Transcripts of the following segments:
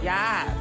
Yes.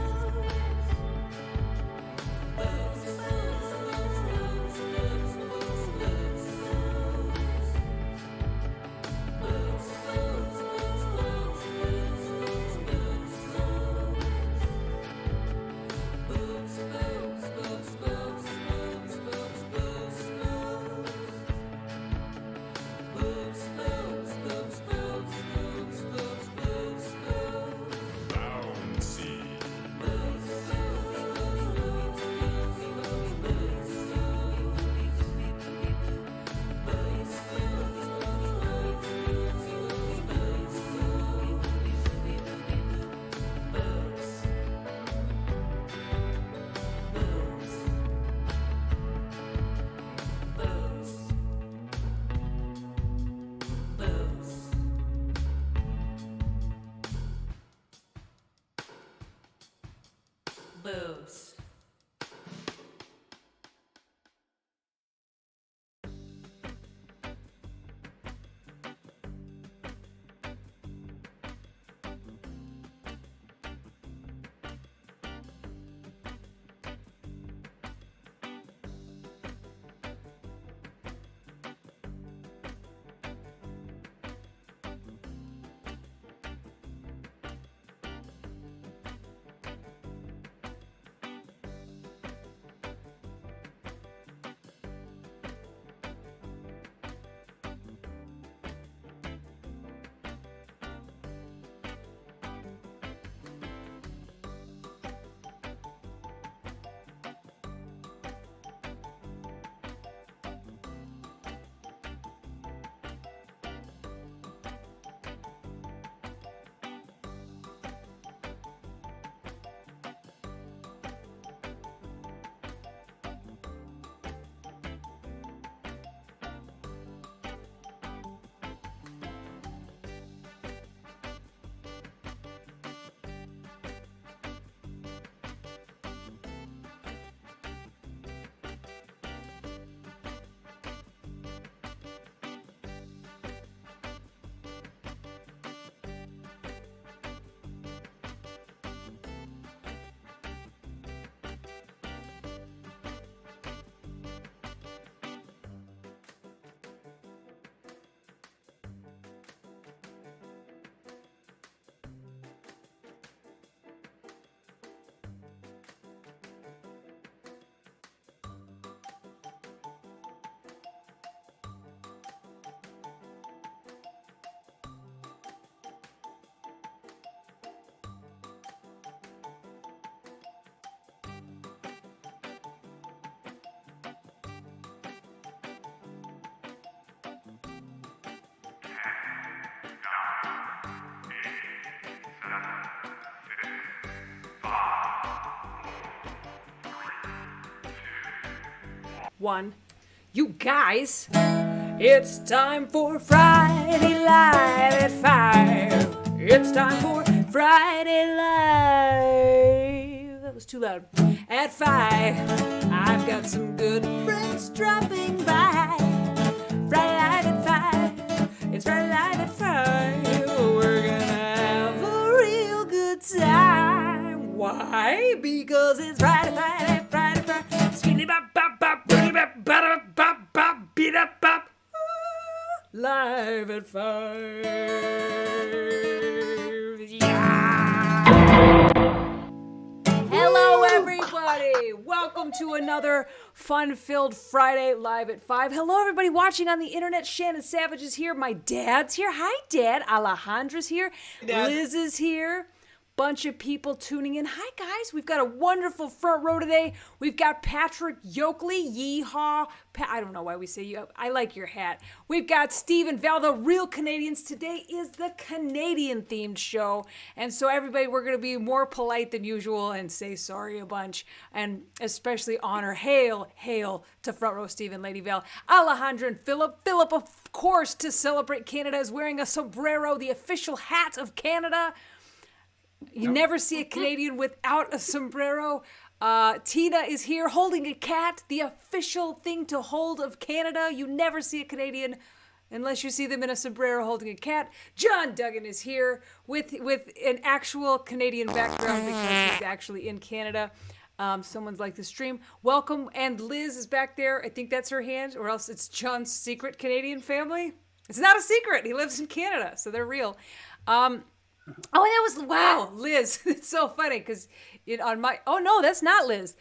Boobs. One. You guys, it's time for Friday Live at 5. It's time for Friday Live. That was too loud. At 5, I've got some good friends dropping by. Friday Live at 5. It's Friday Live at 5. We're gonna have a real good time. Why? Because it's Friday, Friday, Friday, Friday. Skinny bop, bop, bop, booty bop, bop, bop, bop, beat up, bop. Live at 5. Yeah. Hello, everybody. Welcome to another fun-filled Friday Live at 5. Hello, everybody watching on the internet. Shannon Savage is here. My dad's here. Hi, Dad. Alejandra's here. Dad. Liz is here. Bunch of people tuning in. Hi, guys. We've got a wonderful front row today. We've got Patrick Yoakley. Yeehaw. I don't know why we say you. I like your hat. We've got Stephen Val, the real Canadians. Today is the Canadian-themed show. And so, everybody, we're going to be more polite than usual and say sorry a bunch. And especially honor, hail to front row Stephen, Lady Val, Alejandra, and Philip. Philip, of course, to celebrate Canada, is wearing a sombrero, the official hat of Canada. You never see a Canadian without a sombrero. Tina is here holding a cat, the official thing to hold of Canada. You never see a Canadian unless you see them in a sombrero holding a cat. John Duggan is here with an actual Canadian background because he's actually in Canada. Someone's like the stream. Welcome, and Liz is back there. I think that's her hand, or else it's John's secret Canadian family. It's not a secret. He lives in Canada, so they're real. Oh, that was, wow, Liz. It's so funny because oh no, that's not Liz.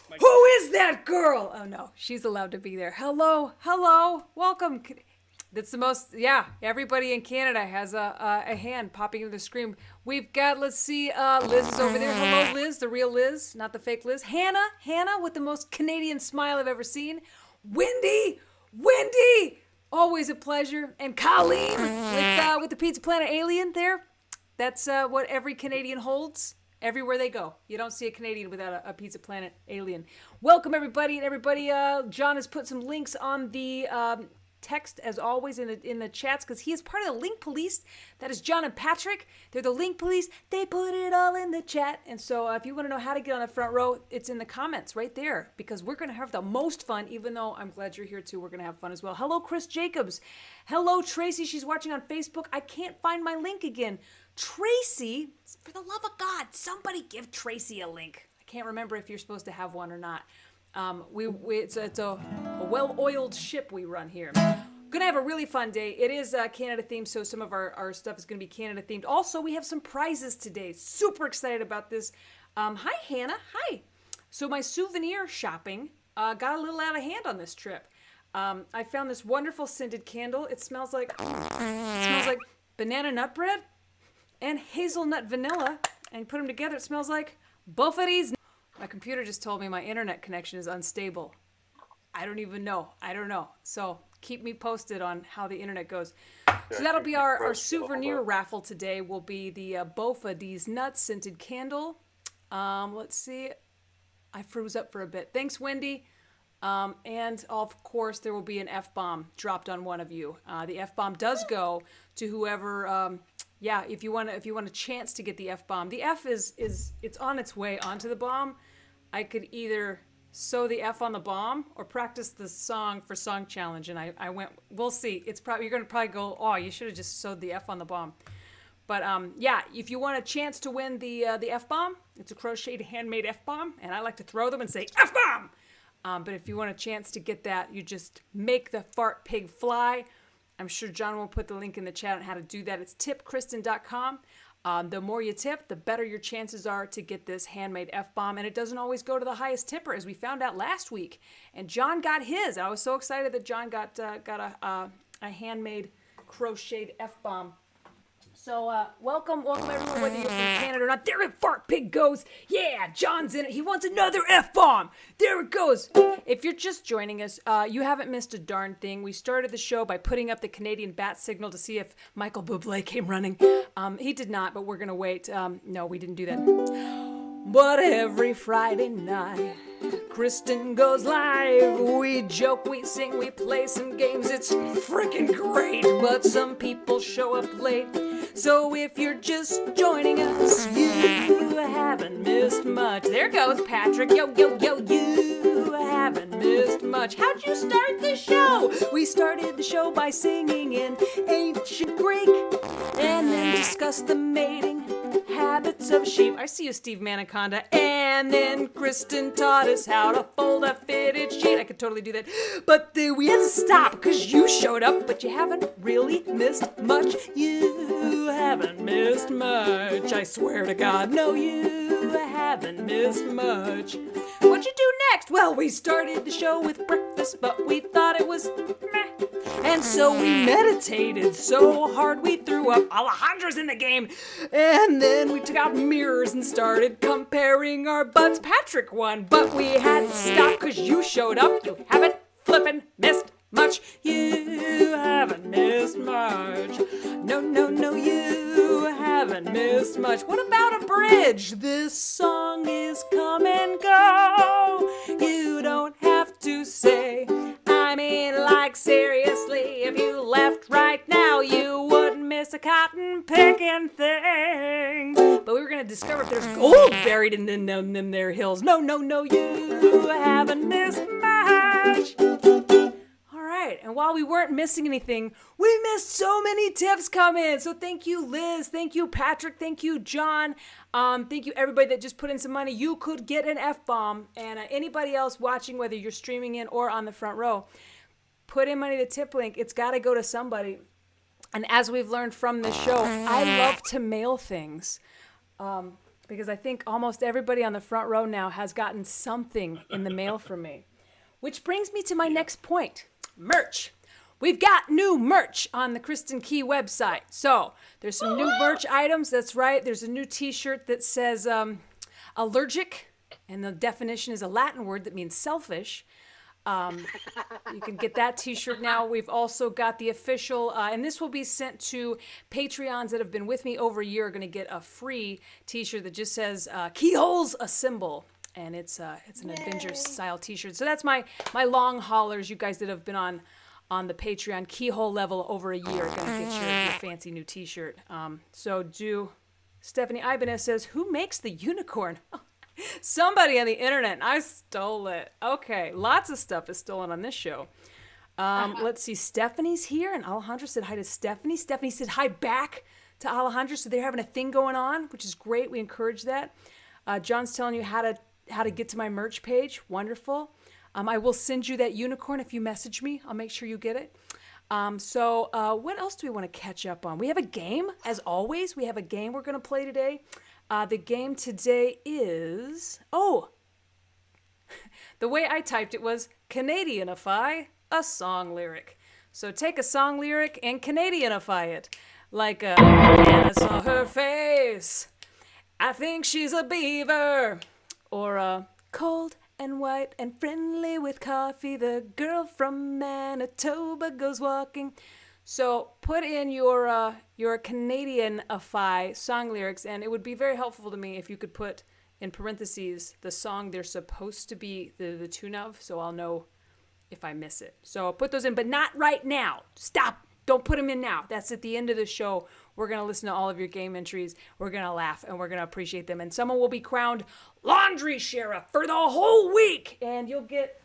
Who is that girl? Oh no, she's allowed to be there. Hello, welcome. That's the most, yeah, everybody in Canada has a hand popping into the screen. We've got, let's see, Liz is over there. Hello, Liz, the real Liz, not the fake Liz. Hannah with the most Canadian smile I've ever seen. Wendy, always a pleasure. And Colleen with the Pizza Planet alien there. That's what every Canadian holds everywhere they go. You don't see a Canadian without a Pizza Planet alien. Welcome, everybody. And John has put some links on the text, as always, in the chats, because he is part of the Link Police. That is John and Patrick. They're the Link Police. They put it all in the chat. And so if you want to know how to get on the front row, it's in the comments right there, because we're going to have the most fun, even though I'm glad you're here too. We're going to have fun as well. Hello, Chris Jacobs. Hello, Tracy. She's watching on Facebook. I can't find my link again. Tracy, for the love of God, somebody give Tracy a link. I can't remember if you're supposed to have one or not. It's a well-oiled ship we run here. Gonna have a really fun day. It is Canada themed, so some of our stuff is gonna be Canada themed. Also, we have some prizes today. Super excited about this. Hi, Hannah. Hi. So my souvenir shopping got a little out of hand on this trip. I found this wonderful scented candle. It smells like banana nut bread and hazelnut vanilla, and put them together. It smells like both of these. My computer just told me my internet connection is unstable. I don't know. So keep me posted on how the internet goes. So that'll be our souvenir raffle today. Will be the Bofa D's Nuts scented candle. Let's see. I froze up for a bit. Thanks, Wendy. And of course, there will be an F-bomb dropped on one of you. The F-bomb does go to whoever. Yeah, if you want a chance to get the F-bomb. The F is it's on its way onto the bomb. I could either sew the F on the bomb or practice the song for Song Challenge, and I went, we'll see. You're going to probably go, oh, you should have just sewed the F on the bomb. But yeah, if you want a chance to win the F-bomb, it's a crocheted handmade F-bomb, and I like to throw them and say, F-bomb! But if you want a chance to get that, you just make the fart pig fly. I'm sure John will put the link in the chat on how to do that. It's tipkristen.com. The more you tip, the better your chances are to get this handmade F-bomb. And it doesn't always go to the highest tipper, as we found out last week. And John got his. I was so excited that John got a handmade crocheted F-bomb. So welcome everyone, whether you're from Canada or not. There it fart pig goes. Yeah, John's in it. He wants another F-bomb. There it goes. If you're just joining us, you haven't missed a darn thing. We started the show by putting up the Canadian bat signal to see if Michael Bublé came running. He did not, but we're going to wait. No, we didn't do that. But every Friday night, Kristen goes live. We joke, we sing, we play some games. It's freaking great, but some people show up late. So if you're just joining us, you haven't missed much. There goes Patrick. Yo, you haven't missed much. How'd you start the show? We started the show by singing in ancient Greek and then discussed the mating habits of sheep. I see you, Steve Manaconda. And then Kristen taught us how to fold a fitted sheet. I could totally do that. But then we had to stop because you showed up, but you haven't really missed much. You haven't missed much. I swear to God, no, you haven't missed much. What'd you do next? Well, we started the show with breakfast, but we thought it was meh. And so we meditated so hard we threw up. Alejandra's in the game. And then we took out mirrors and started comparing our butts. Patrick won, but we had to stop because you showed up. You haven't flippin' missed much. You haven't missed much. No, you haven't missed much. What about a bridge? This song is come and go. You don't have to say, I mean, like, seriously, if you left right now, you wouldn't miss a cotton picking thing. But we were going to discover if there's gold buried in them there hills. No, you haven't missed much. All right, and while we weren't missing anything, we missed so many tips come in. So thank you, Liz. Thank you, Patrick. Thank you, John. Thank you, everybody that just put in some money. You could get an F-bomb. And anybody else watching, whether you're streaming in or on the front row, put in money to tip link. It's got to go to somebody. And as we've learned from this show, I love to mail things. Because I think almost everybody on the front row now has gotten something in the mail from me. Which brings me to my next point, merch. We've got new merch on the Kristen Key website. So there's some new merch items. That's right. There's a new t-shirt that says allergic. And the definition is a Latin word that means selfish. You can get that t-shirt now. We've also got the official, and this will be sent to Patreons that have been with me over a year, are going to get a free t-shirt that just says, Keyhole's a symbol. And it's an Avengers style t-shirt. So that's my long haulers, you guys that have been on the Patreon keyhole level over a year, are going to get your fancy new t-shirt. Stephanie Ibanez says, who makes the unicorn? Somebody on the internet. I stole it. Okay, lots of stuff is stolen on this show. Let's see. Stephanie's here, and Alejandro said hi to Stephanie. Stephanie said hi back to Alejandro, so they're having a thing going on, which is great. We encourage that. John's telling you how to get to my merch page. Wonderful. I will send you that unicorn if you message me. I'll make sure you get it. So what else do we want to catch up on? We have a game, as always. We have a game we're going to play today. The game today is, the way I typed it was Canadianify a song lyric. So take a song lyric and Canadianify it. Like, and I saw her face, I think she's a beaver. Or, cold and white and friendly with coffee, the girl from Manitoba goes walking. So put in your Canadianify song lyrics, and it would be very helpful to me if you could put in parentheses the song they're supposed to be the tune of, so I'll know if I miss it. So put those in, but not right now. Stop. Don't put them in now. That's at the end of the show. We're going to listen to all of your game entries. We're going to laugh, and we're going to appreciate them. And someone will be crowned Laundry Sheriff for the whole week, and you'll get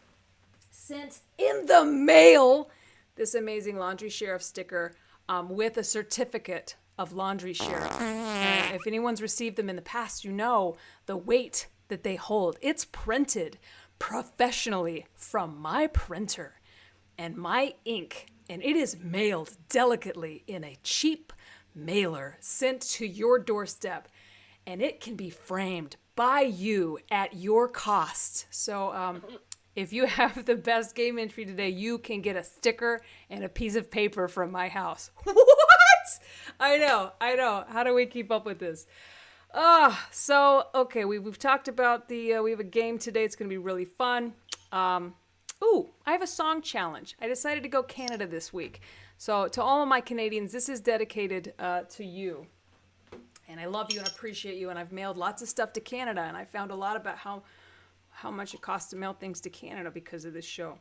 sent in the mail this amazing Laundry Sheriff sticker with a certificate of Laundry Sheriff. And if anyone's received them in the past, you know the weight that they hold. It's printed professionally from my printer and my ink, and it is mailed delicately in a cheap mailer sent to your doorstep, and it can be framed by you at your cost. So if you have the best game entry today, you can get a sticker and a piece of paper from my house. What? I know. How do we keep up with this? Okay, we've talked about we have a game today. It's going to be really fun. I have a song challenge. I decided to go Canada this week. So to all of my Canadians, this is dedicated to you. And I love you and appreciate you. And I've mailed lots of stuff to Canada, and I found a lot about how much it costs to mail things to Canada because of this show.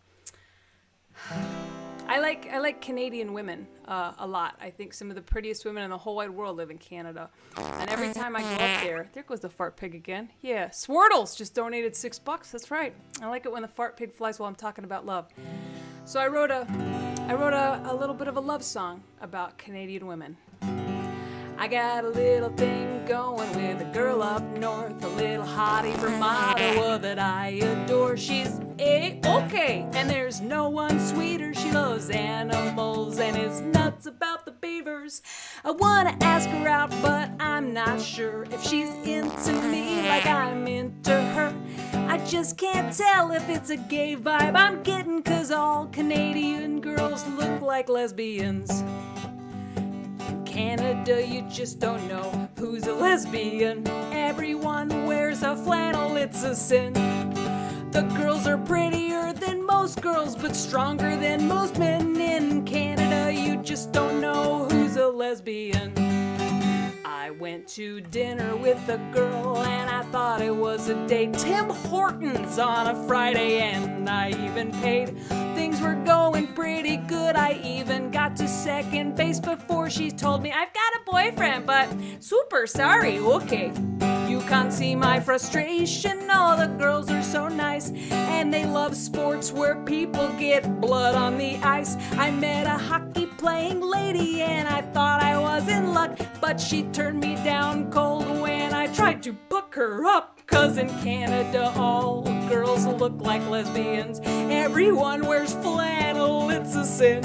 I like Canadian women a lot. I think some of the prettiest women in the whole wide world live in Canada. And every time I go up there goes the fart pig again. Yeah, Swirtles just donated $6. That's right. I like it when the fart pig flies while I'm talking about love. So I wrote a little bit of a love song about Canadian women. I got a little thing going with a girl up north, a little hottie from Ottawa that I adore. She's A-okay, and there's no one sweeter. She loves animals and is nuts about the beavers. I wanna ask her out, but I'm not sure if she's into me like I'm into her. I just can't tell if it's a gay vibe I'm getting, 'cause all Canadian girls look like lesbians. Canada, you just don't know who's a lesbian. Everyone wears a flannel, it's a sin. The girls are prettier than most girls, but stronger than most men in Canada. You just don't know who's a lesbian. I went to dinner with a girl and I thought it was a date. Tim Hortons on a Friday and I even paid. Things were going pretty good. I even got to second base before she told me I've got a boyfriend, but super sorry. Okay, you can't see my frustration. All the girls are so nice, and they love sports where people get blood on the ice. I met a hockey playing lady, and I thought I was in luck, but she turned me down cold when I tried to book her up. 'Cause in Canada all girls look like lesbians. Everyone wears flannel, it's a sin.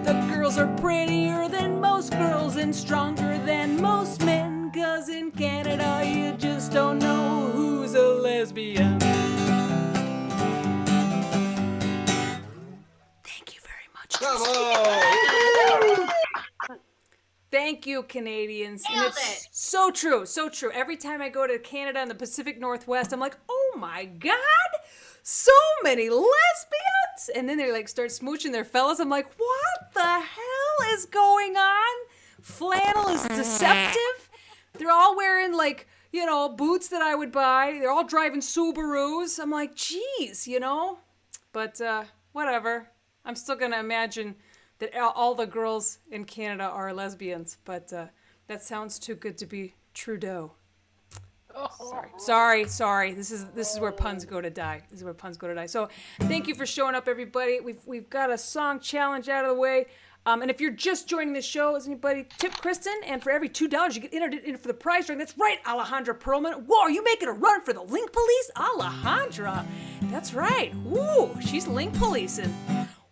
The girls are prettier than most girls and stronger than most men. 'Cause in Canada you just don't know who's a lesbian. Thank you very much. Bravo! Thank you, Canadians. And Nailed it's it. so true, so true. Every time I go to Canada and the Pacific Northwest, I'm like, oh my God, so many lesbians. And then they like start smooching their fellas. I'm like, what the hell is going on? Flannel is deceptive. They're all wearing like, you know, boots that I would buy. They're all driving Subarus. I'm like, geez, you know. But whatever. I'm still going to imagine that all the girls in Canada are lesbians, but that sounds too good to be Trudeau. Sorry. This is where puns go to die. So thank you for showing up, everybody. We've got a song challenge out of the way. And if you're just joining the show, is anybody tip Kristen? And for every $2, you get entered in for the prize ring. That's right, Alejandra Perlman. Whoa, are you making a run for the Link Police? Alejandra. That's right. Ooh, she's Link Policing.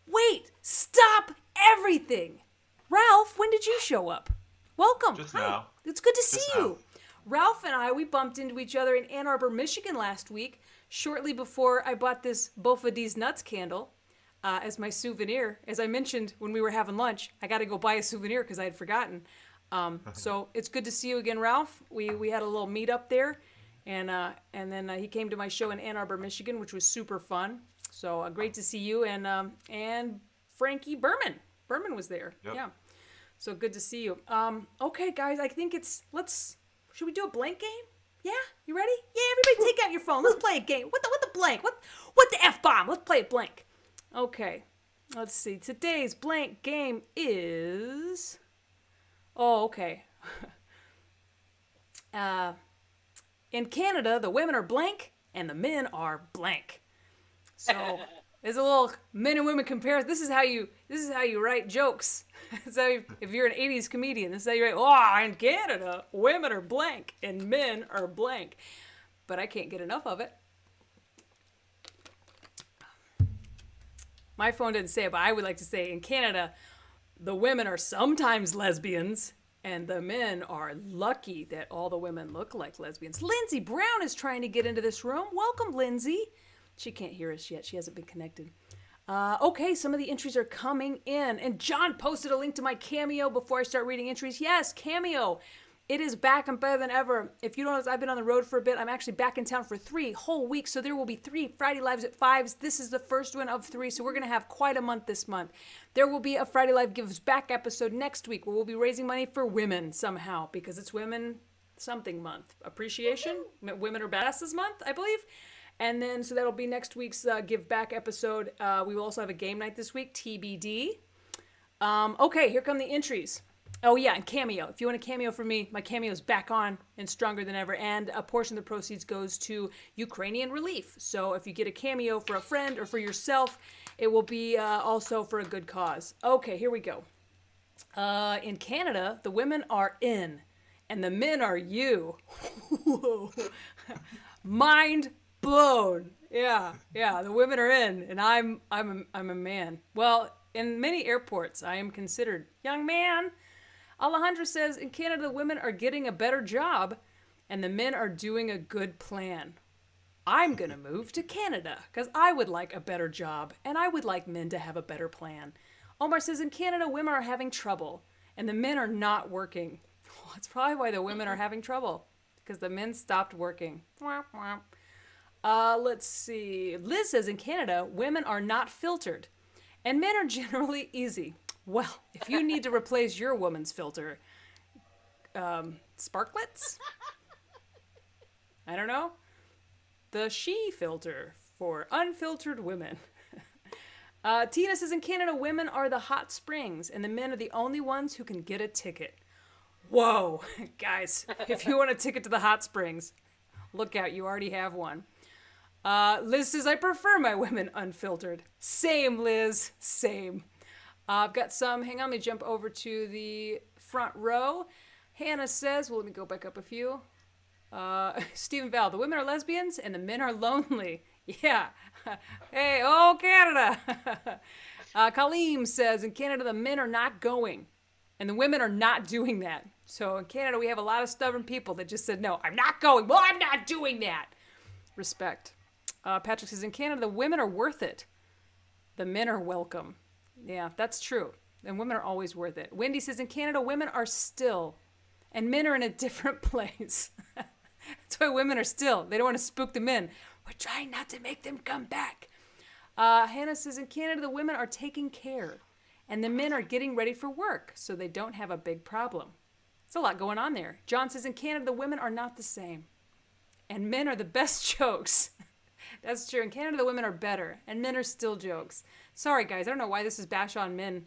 Wait, stop everything. Ralph, when did you show up? Welcome. Just Hi. now. It's good to see Just you. now. Ralph and I, we bumped into each other in Ann Arbor, Michigan last week, shortly before I bought this Bofadis Nuts candle as my souvenir. As I mentioned when we were having lunch, I got to go buy a souvenir because I had forgotten. So it's good to see you again, Ralph. We had a little meet up there, and then he came to my show in Ann Arbor, Michigan, which was super fun. So great to see you, and Frankie Berman. Berman was there. Yep. Yeah. So good to see you. Okay, guys, I think should we do a blank game? Yeah, you ready? Yeah, everybody take out your phone. Let's play a game. What the blank? What the F-bomb? Let's play a blank. Okay, let's see. Today's blank game is... Oh, okay. In Canada, the women are blank and the men are blank. So there's a little men and women comparison. This is how you write jokes. So if you're an 80s comedian, this is how you write, oh, in Canada, women are blank and men are blank. But I can't get enough of it. My phone didn't say it, but I would like to say in Canada, the women are sometimes lesbians and the men are lucky that all the women look like lesbians. Lindsay Brown is trying to get into this room. Welcome, Lindsay. She can't hear us yet. She hasn't been connected. Okay, some of the entries are coming in. And John posted a link to my Cameo before I start reading entries. Yes, Cameo. It is back and better than ever. If you don't know, I've been on the road for a bit. I'm actually back in town for 3 whole weeks. So there will be 3 Friday Lives at 5s. This is the first one of 3. So we're going to have quite a month this month. There will be a Friday Live Gives Back episode next week where we'll be raising money for women somehow because it's Women Something Month. Appreciation? Women are Badasses Month, I believe. And then, so that'll be next week's Give Back episode. We will also have a game night this week, TBD. Okay, here come the entries. Oh, yeah, and Cameo. If you want a Cameo from me, my Cameo is back on and stronger than ever. And a portion of the proceeds goes to Ukrainian relief. So if you get a Cameo for a friend or for yourself, it will be also for a good cause. Okay, here we go. In Canada, the women are in, and the men are you. Mind blown. Yeah, the women are in, and I'm a man. Well, in many airports, I am considered young man. Alejandra says, in Canada, the women are getting a better job, and the men are doing a good plan. I'm gonna move to Canada, because I would like a better job, and I would like men to have a better plan. Omar says, in Canada, women are having trouble, and the men are not working. Well, that's probably why the women are having trouble, because the men stopped working. Let's see. Liz says, in Canada, women are not filtered, and men are generally easy. Well, if you need to replace your woman's filter, sparklets? I don't know. The she filter for unfiltered women. Tina says, in Canada, women are the hot springs, and the men are the only ones who can get a ticket. Whoa, guys, if you want a ticket to the hot springs, look out, you already have one. Liz says, I prefer my women unfiltered. Same, Liz, same. I've got some, hang on, let me jump over to the front row. Hannah says, well, let me go back up a few. Stephen Val, the women are lesbians and the men are lonely. Yeah. Hey, oh, Canada. Kaleem says, in Canada, the men are not going and the women are not doing that. So in Canada, we have a lot of stubborn people that just said, no, I'm not going. Well, I'm not doing that. Respect. Patrick says, in Canada, the women are worth it. The men are welcome. Yeah, that's true. And women are always worth it. Wendy says, in Canada, women are still, and men are in a different place. That's why women are still. They don't want to spook the men. We're trying not to make them come back. Hannah says, in Canada, the women are taking care, and the men are getting ready for work, so they don't have a big problem. There's a lot going on there. John says, in Canada, the women are not the same, and men are the best jokes. That's true. In Canada, the women are better, and men are still jokes. Sorry, guys. I don't know why this is bash on men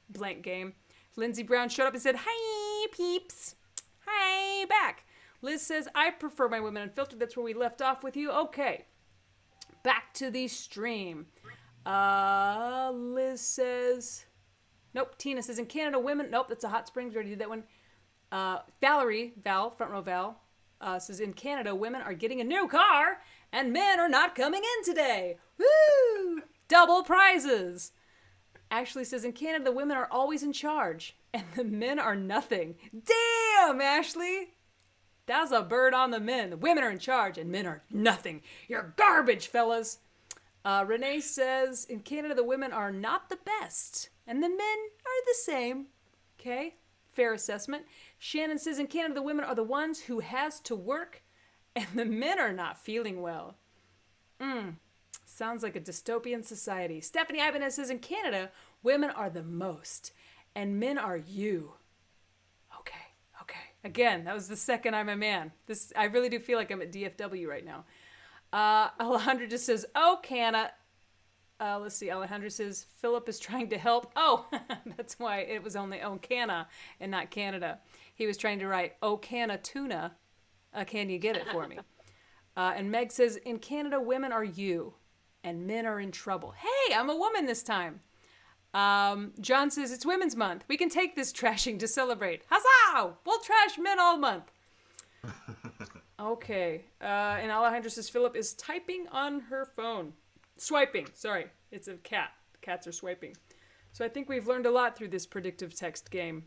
blank game. Lindsey Brown showed up and said, hi, peeps. Hi, back. Liz says, I prefer my women unfiltered. That's where we left off with you. Okay. Back to the stream. Liz says, nope. Tina says, in Canada, women, nope, that's a hot springs. We already did that one. Val, front row Val, says, in Canada, women are getting a new car and men are not coming in today. Woo! Double prizes. Ashley says, in Canada, the women are always in charge and the men are nothing. Damn, Ashley. That's a bird on the men. The women are in charge and men are nothing. You're garbage, fellas. Renee says, in Canada, the women are not the best and the men are the same. Okay, fair assessment. Shannon says, in Canada, the women are the ones who has to work and the men are not feeling well. Sounds like a dystopian society. Stephanie Ibanez says, in Canada, women are the most and men are you. Okay. Again, that was the second I'm a man. I really do feel like I'm at DFW right now. Alejandro just says, oh, Canada. Let's see. Alejandro says, Philip is trying to help. Oh, that's why it was only oh, Canada and not Canada. He was trying to write, oh, Canada tuna. Can you get it for me? And Meg says, in Canada, women are you and men are in trouble. Hey, I'm a woman this time. John says, it's Women's Month. We can take this trashing to celebrate. Huzzah! We'll trash men all month. Okay. And Alejandro says, Philip is typing on her phone. Swiping. Sorry. It's a cat. Cats are swiping. So I think we've learned a lot through this predictive text game.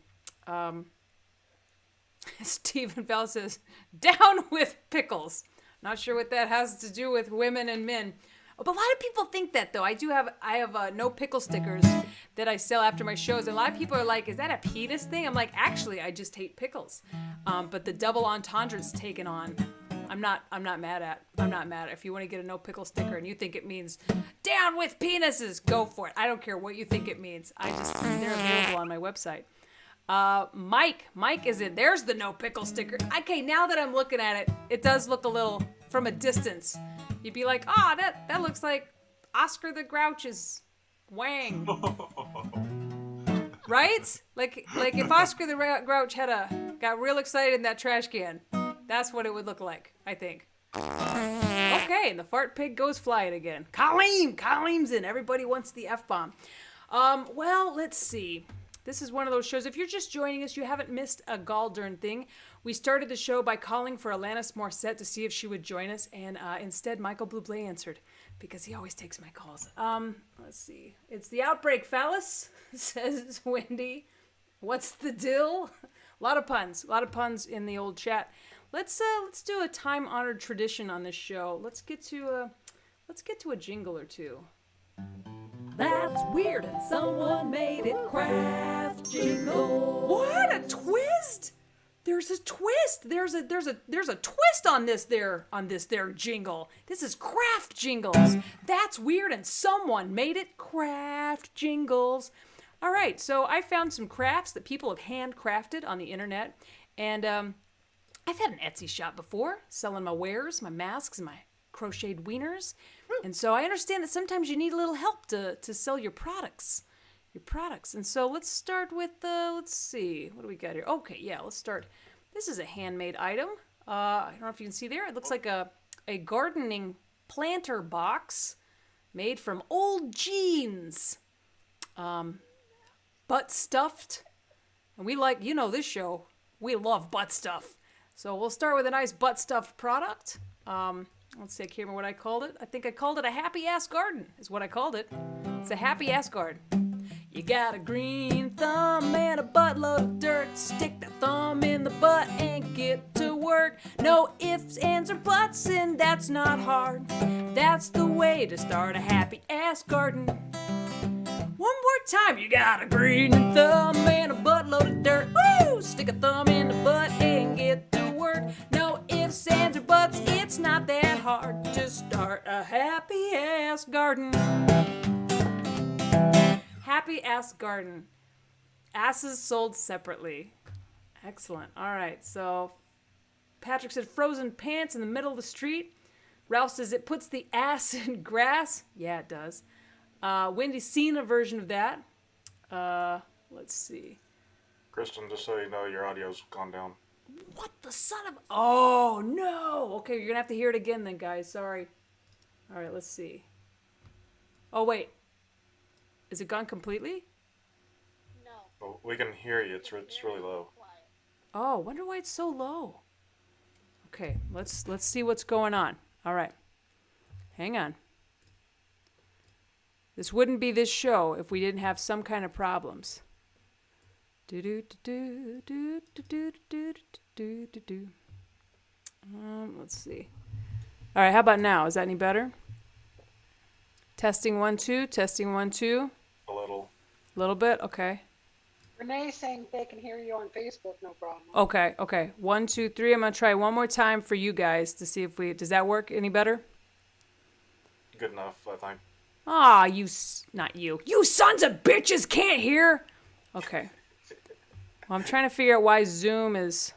Stephen Val says, down with pickles. Not sure what that has to do with women and men. Oh, but a lot of people think that, though. I have no pickle stickers that I sell after my shows. And a lot of people are like, is that a penis thing? I'm like, actually, I just hate pickles. But the double entendre's taken on. I'm not mad at. If you want to get a no pickle sticker and you think it means down with penises, go for it. I don't care what you think it means. They're available on my website. Mike is in. There's the no pickle sticker. Okay, now that I'm looking at it, it does look a little from a distance. You'd be like, that looks like Oscar the Grouch's wang. Right? Like if Oscar the Grouch got real excited in that trash can, that's what it would look like, I think. Okay, and the fart pig goes flying again. Kaleem's in. Everybody wants the F-bomb. Well, let's see. This is one of those shows. If you're just joining us, you haven't missed a gall darn thing. We started the show by calling for Alanis Morissette to see if she would join us, and instead Michael Bublé answered because he always takes my calls. Let's see. It's the outbreak, phallus, says Wendy. What's the dill? A lot of puns in the old chat. Let's do a time-honored tradition on this show. Let's get to a jingle or two. That's weird, and someone made it craft jingle. What a twist! There's a twist. There's a twist on this there jingle. This is craft jingles. That's weird, and someone made it craft jingles. All right, so I found some crafts that people have handcrafted on the internet, and I've had an Etsy shop before, selling my wares, my masks, and my crocheted wieners. And so I understand that sometimes you need a little help to sell your products. your products. And so let's start with, let's see, what do we got here? Okay, yeah, let's start. This is a handmade item. I don't know if you can see there. It looks like a gardening planter box made from old jeans. Butt stuffed. And we like, this show, we love butt stuff. So we'll start with a nice butt stuffed product. Let's see, I can't remember what I called it. I think I called it a happy ass garden, is what I called it. It's a happy ass garden. You got a green thumb and a buttload of dirt. Stick that thumb in the butt and get to work. No ifs, ands, or buts, and that's not hard. That's the way to start a happy ass garden. One more time, you got a green thumb and a buttload of dirt. Woo! Stick a thumb in the butt and get to work. No ifs, ands, or buts, it's not that hard to start a happy ass garden. Happy ass garden. Asses sold separately. Excellent. All right, so Patrick said frozen pants in the middle of the street. Ralph says it puts the ass in grass. Yeah, it does. Wendy's seen a version of that. Let's see. Kristen, just so you know, your audio's gone down. What the son of... Oh, no. Okay, you're going to have to hear it again then, guys. Sorry. All right, let's see. Oh, wait. Is it gone completely? No. But we can hear you. It's really low. Oh, wonder why it's so low. Okay, let's see what's going on. All right. Hang on. This wouldn't be this show if we didn't have some kind of problems. Let's see. All right, how about now? Is that any better? Testing 1 2. Testing 1 2. A little. A little bit. Okay. Renee's saying they can hear you on Facebook, no problem. Okay. 1 2 3. I'm gonna try one more time for you guys to see if does that work any better? Good enough, I think. Ah, not you. You sons of bitches can't hear. Okay. Well, I'm trying to figure out why Zoom is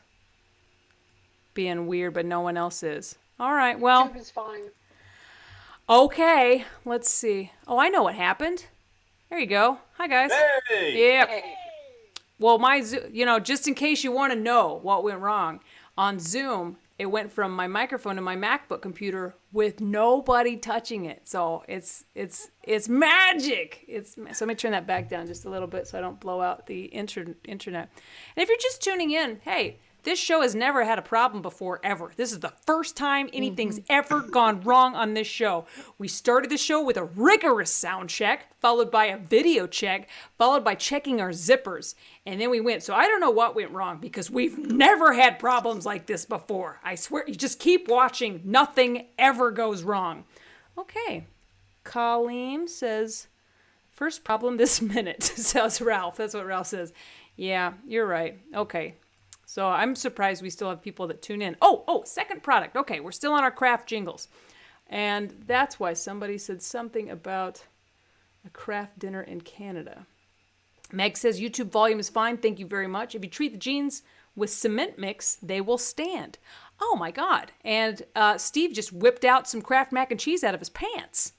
being weird, but no one else is. All right, well. YouTube is fine. Okay, let's see. Oh, I know what happened. There you go. Hi, guys. Hey! Yeah. Hey. Well, just in case you want to know what went wrong, on Zoom, it went from my microphone to my MacBook computer with nobody touching it. So it's magic. So let me turn that back down just a little bit so I don't blow out the internet. And if you're just tuning in, hey, this show has never had a problem before, ever. This is the first time anything's ever gone wrong on this show. We started the show with a rigorous sound check, followed by a video check, followed by checking our zippers. And then we went. So I don't know what went wrong because we've never had problems like this before. I swear, you just keep watching. Nothing ever goes wrong. Okay. Colleen says, first problem this minute, says Ralph. That's what Ralph says. Yeah, you're right. Okay. So I'm surprised we still have people that tune in. Oh, second product. Okay, we're still on our craft jingles. And that's why somebody said something about a craft dinner in Canada. Meg says, YouTube volume is fine. Thank you very much. If you treat the jeans with cement mix, they will stand. Oh, my God. And Steve just whipped out some Kraft mac and cheese out of his pants.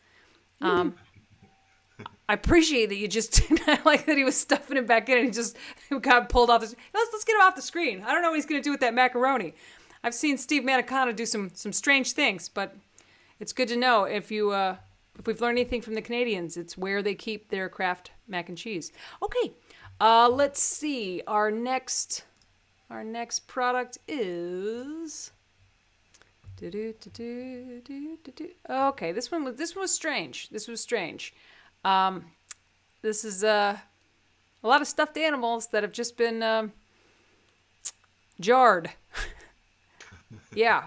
I appreciate that you just, I like that he was stuffing it back in and he just got pulled off. Let's get him off the screen. I don't know what he's going to do with that macaroni. I've seen Steve Manicana do some strange things, but it's good to know if we've learned anything from the Canadians, it's where they keep their Kraft mac and cheese. Okay, let's see. Our next product is. Okay, this one was strange. This was strange. This is a lot of stuffed animals that have just been jarred. Yeah.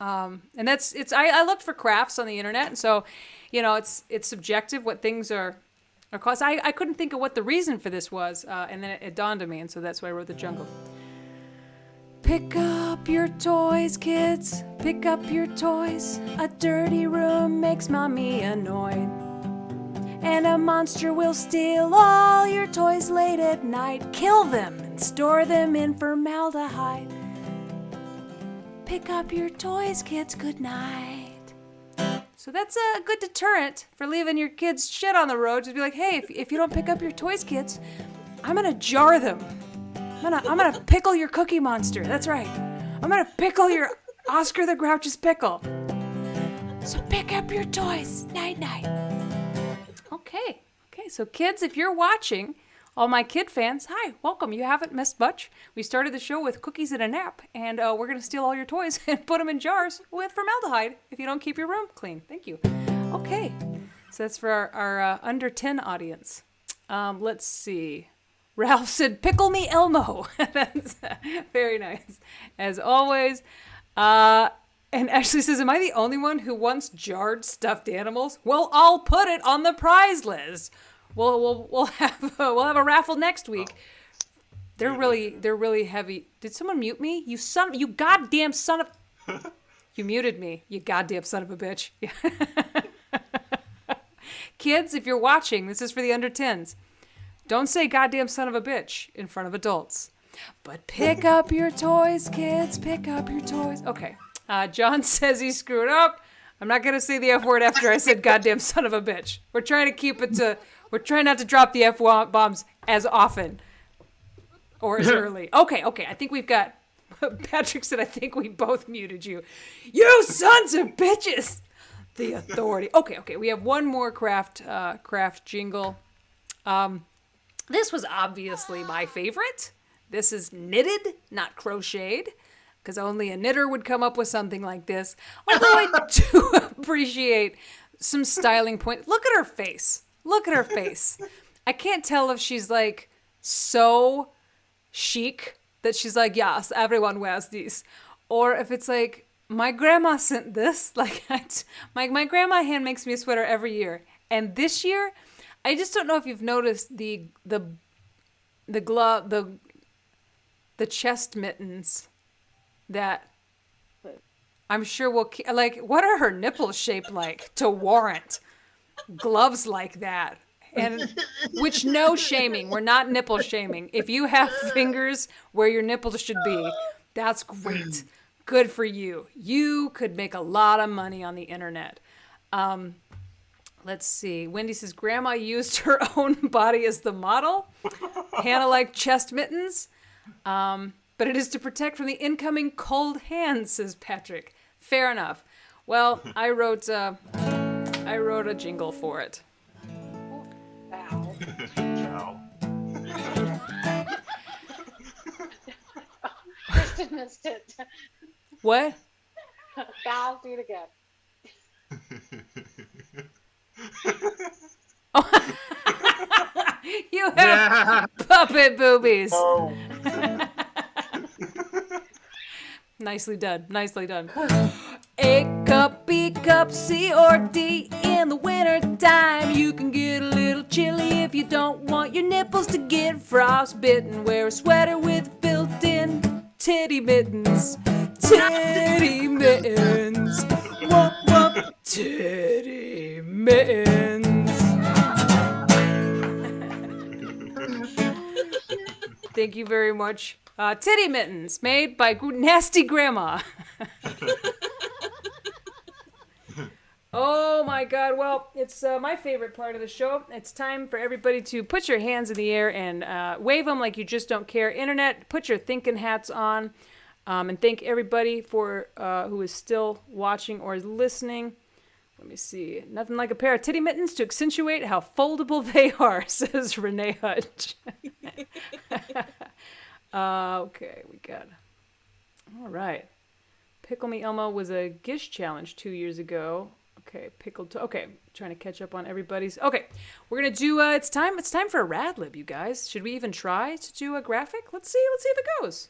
And I looked for crafts on the internet, and so, it's subjective what things are cost. I couldn't think of what the reason for this was, and then it dawned on me, and so that's why I wrote the jungle. Pick up your toys, kids. Pick up your toys. A dirty room makes mommy annoyed. And a monster will steal all your toys late at night. Kill them and store them in formaldehyde. Pick up your toys, kids. Good night. So that's a good deterrent for leaving your kids shit on the road. Just be like, hey, if you don't pick up your toys, kids, I'm gonna jar them. I'm gonna pickle your Cookie Monster. That's right. I'm gonna pickle your Oscar the Grouch's pickle. So pick up your toys. Night night. Okay. So kids, if you're watching, all my kid fans, hi, welcome. You haven't missed much. We started the show with cookies and a nap, and we're gonna steal all your toys and put them in jars with formaldehyde if you don't keep your room clean. Thank you. Okay. So that's for our under 10 audience. Let's see. Ralph said, pickle me Elmo. That's very nice. As always. And Ashley says, am I the only one who wants jarred stuffed animals? Well, I'll put it on the prize list. We'll have a raffle next week. They're really heavy. Did someone mute me? You goddamn son of... You muted me, you goddamn son of a bitch. Kids, if you're watching, this is for the under 10s. Don't say goddamn son of a bitch in front of adults. But pick up your toys, kids. Pick up your toys. Okay. John says he screwed up. I'm not going to say the F word after I said goddamn son of a bitch. We're trying to keep it to... We're trying not to drop the F-bombs as often. Or as early. Okay. I think we've got... Patrick said, I think we both muted you. You sons of bitches! The authority. Okay. We have one more craft jingle. This was obviously my favorite. This is knitted, not crocheted, because only a knitter would come up with something like this. Although I do appreciate some styling points. Look at her face. I can't tell if she's like so chic that she's like, yes, everyone wears these. Or if it's like, my grandma sent this. Like, my grandma hand makes me a sweater every year. And this year, I just don't know if you've noticed the glove, the chest mittens that I'm sure will, like, what are her nipples shaped like to warrant gloves like that? And which, no shaming. We're not nipple shaming. If you have fingers where your nipples should be, that's great. Good for you. You could make a lot of money on the internet. Let's see. Wendy says, Grandma used her own body as the model. Hannah liked chest mittens. But it is to protect from the incoming cold hands, says Patrick. Fair enough. Well, I wrote a jingle for it. Ow. Ciao. Kristen missed it. What? Val, do it again. You have puppet boobies. Oh. Nicely done. A cup, B cup, C or D in the winter time. You can get a little chilly if you don't want your nipples to get frostbitten. Wear a sweater with built-in titty mittens. Titty mittens. Whoop, whoop. Titty mittens. Thank you very much. Titty mittens made by Nasty Grandma. Oh my God. Well, it's my favorite part of the show. It's time for everybody to put your hands in the air and wave them like you just don't care. Internet, put your thinking hats on. And thank everybody for who is still watching or is listening. Let me see. Nothing like a pair of titty mittens to accentuate how foldable they are, says Renee Hutch. Okay, we got. All right. Pickle Me Elmo was a Gish challenge 2 years ago. Okay, okay, trying to catch up on everybody's. Okay, we're gonna do. It's time for a rad lib, you guys. Should we even try to do a graphic? Let's see if it goes.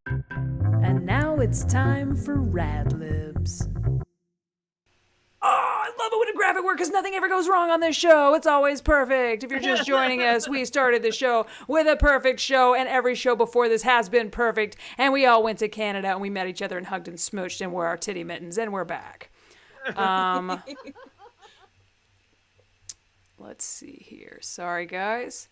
And now it's time for rad libs. Oh, I love it when a graphic works because nothing ever goes wrong on this show. It's always perfect. If you're just joining us, we started the show with a perfect show, and every show before this has been perfect. And we all went to Canada, and we met each other and hugged and smooched and wore our titty mittens, and we're back. Let's see here. Sorry, guys.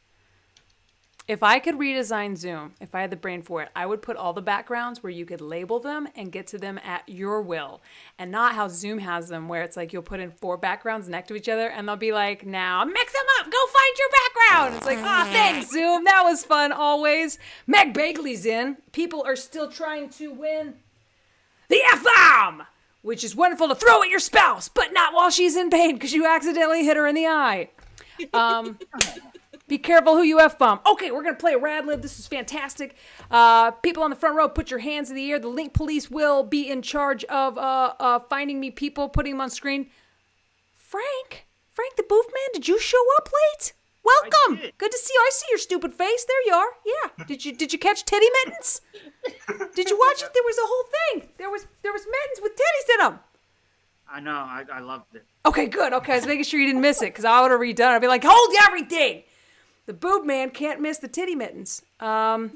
If I could redesign Zoom, if I had the brain for it, I would put all the backgrounds where you could label them and get to them at your will. And not how Zoom has them, where it's like you'll put in 4 backgrounds next to each other and they'll be like, now mix them up, go find your background. It's like, thanks, Zoom. That was fun always. Meg Bagley's in. People are still trying to win the F-bomb, which is wonderful to throw at your spouse, but not while she's in pain because you accidentally hit her in the eye. Be careful who you F-bomb. Okay, we're going to play a Rad Lib. This is fantastic. People on the front row, put your hands in the air. The Link Police will be in charge of finding me people, putting them on screen. Frank the Booth Man, did you show up late? Welcome. Good to see you. I see your stupid face. There you are. Yeah. Did you catch titty mittens? Did you watch it? There was a whole thing. There was mittens with titties in them. I know. I loved it. Okay, good. Okay, I was making sure you didn't miss it because I would have redone it. I'd be like, hold everything. The boob man can't miss the titty mittens. I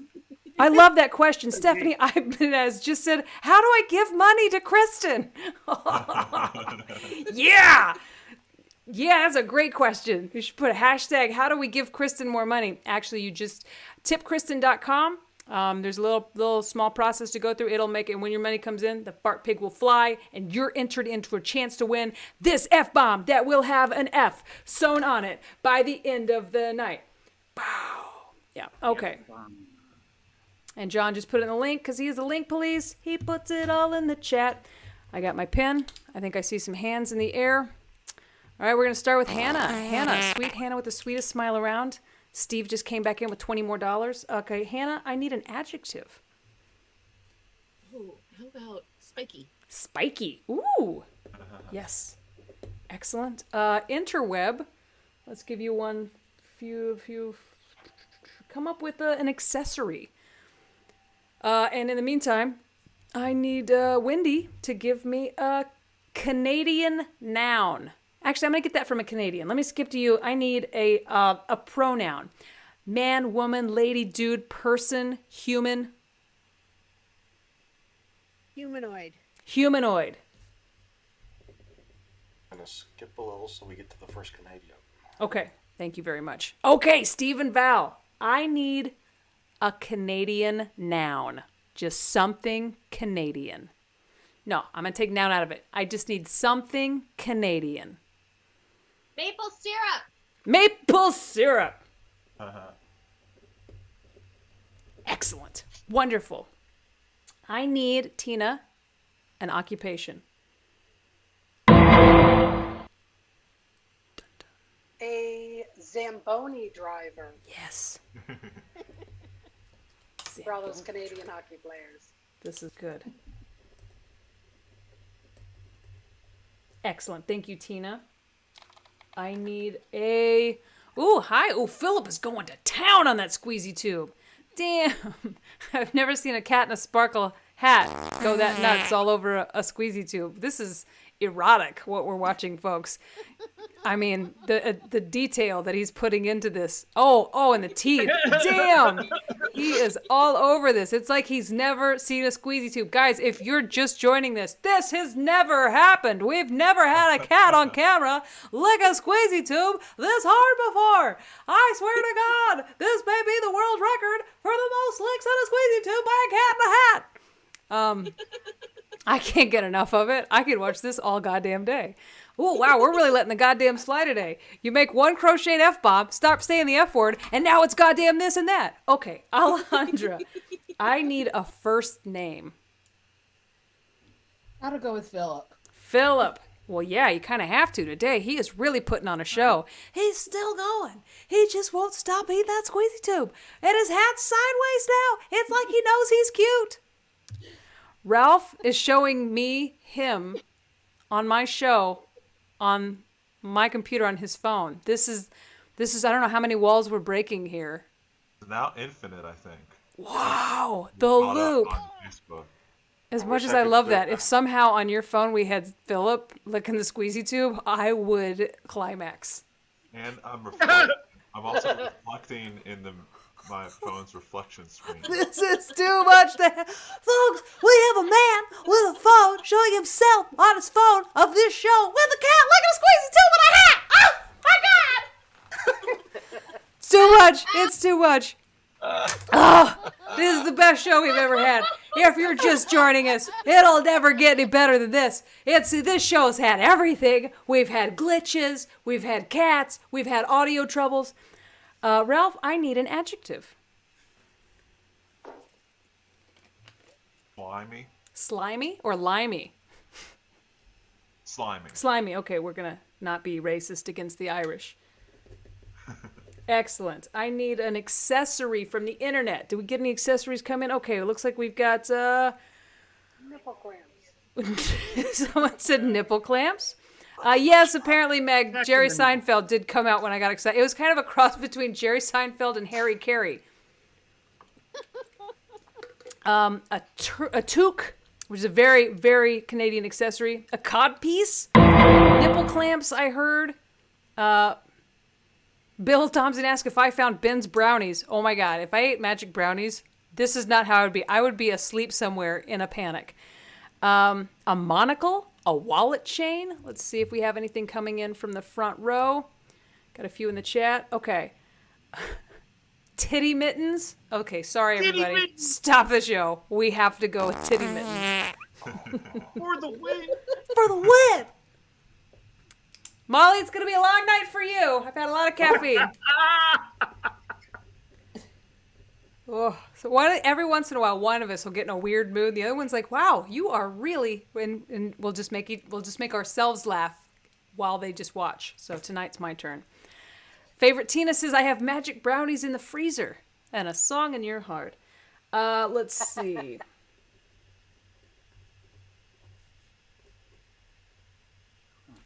love that question. Stephanie Ibanez just said, how do I give money to Kristen? Yeah. Yeah, that's a great question. You should put a hashtag, how do we give Kristen more money? Actually, you just tipkristen.com. There's a little small process to go through. It'll make it, and when your money comes in, the fart pig will fly, and you're entered into a chance to win this F-bomb that will have an F sewn on it by the end of the night. Wow. Yeah, okay. And John just put it in the link because he is the link police. He puts it all in the chat. I got my pen. I think I see some hands in the air. All right, we're going to start with Hannah. Hannah, sweet Hannah with the sweetest smile around. Steve just came back in with $20 more. Okay, Hannah, I need an adjective. Oh, how about spiky? Spiky. Ooh. Yes. Excellent. Interweb. Let's give you one few. Come up with an accessory. And in the meantime, I need Wendy to give me a Canadian noun. Actually, I'm going to get that from a Canadian. Let me skip to you. I need a pronoun. Man, woman, lady, dude, person, human. Humanoid. Humanoid. I'm going to skip a little so we get to the first Canadian. Okay. Thank you very much. Okay, Steve and Val. I need a Canadian noun. Just something Canadian. No, I'm going to take noun out of it. I just need something Canadian. Maple syrup. Maple syrup. Excellent. Wonderful. I need, Tina, an occupation. A Zamboni driver Yes. for all those Canadian hockey players. This is good. Excellent. Thank you, Tina. I need a... Ooh, hi. Ooh, Philip is going to town on that squeezy tube. Damn. I've never seen a cat in a sparkle hat go that nuts all over a squeezy tube. This is erotic, what we're watching, folks. I mean, the detail that he's putting into this. Oh, and the teeth. Damn. He is all over this. It's like he's never seen a squeezy tube. Guys, if you're just joining this has never happened. We've never had a cat on camera lick a squeezy tube this hard before. I swear to God, this may be the world record for the most licks on a squeezy tube by a cat in a hat. I can't get enough of it. I could watch this all goddamn day. Oh, wow, we're really letting the goddamn fly today. You make one crocheted F-bomb, stop saying the F word, and now it's goddamn this and that. Okay, Alejandra, I need a first name. Gotta go with Philip. Philip. Well, yeah, you kind of have to today. He is really putting on a show. He's still going. He just won't stop eating that squeezy tube. And his hat's sideways now. It's like he knows he's cute. Ralph is showing me him on my show on my computer on his phone. This is I don't know how many walls we're breaking here. It's now infinite, I think. Wow, the loop. On Facebook. As much as I love that, if somehow on your phone we had Philip licking the squeezy tube, I would climax. And I'm also reflecting in my phone's reflection screen. This is too much folks, we have a man with a phone showing himself on his phone of this show with a cat licking a squeezy tube with a hat. Oh my God! It's too much. It's too much. Oh, this is the best show we've ever had. If you're just joining us, it'll never get any better than this. This show's had everything. We've had glitches, we've had cats, we've had audio troubles. Ralph, I need an adjective. Slimy. Slimy or limey? Slimy. Slimy. Okay, we're going to not be racist against the Irish. Excellent. I need an accessory from the internet. Did we get any accessories come in? Okay, it looks like we've got... Nipple clamps. Someone said nipple clamps. Yes, apparently, Meg, Jerry Seinfeld did come out when I got excited. It was kind of a cross between Jerry Seinfeld and Harry Carey. A toque, which is a very, very Canadian accessory. A codpiece. Nipple clamps, I heard. Bill Thompson asked if I found Ben's brownies. Oh my God, if I ate magic brownies, this is not how I would be. I would be asleep somewhere in a panic. A monocle, a wallet chain. Let's see if we have anything coming in from the front row. Got a few in the chat. Okay. Titty mittens. Okay, sorry everybody. Mittens. Stop the show. We have to go with titty mittens. For the win. For the win! Molly, it's going to be a long night for you. I've had a lot of caffeine. Oh, so every once in a while, one of us will get in a weird mood. The other one's like, "Wow, you are really," and we'll just make ourselves laugh while they just watch. So tonight's my turn. Favorite Tina says, "I have magic brownies in the freezer and a song in your heart." Let's see.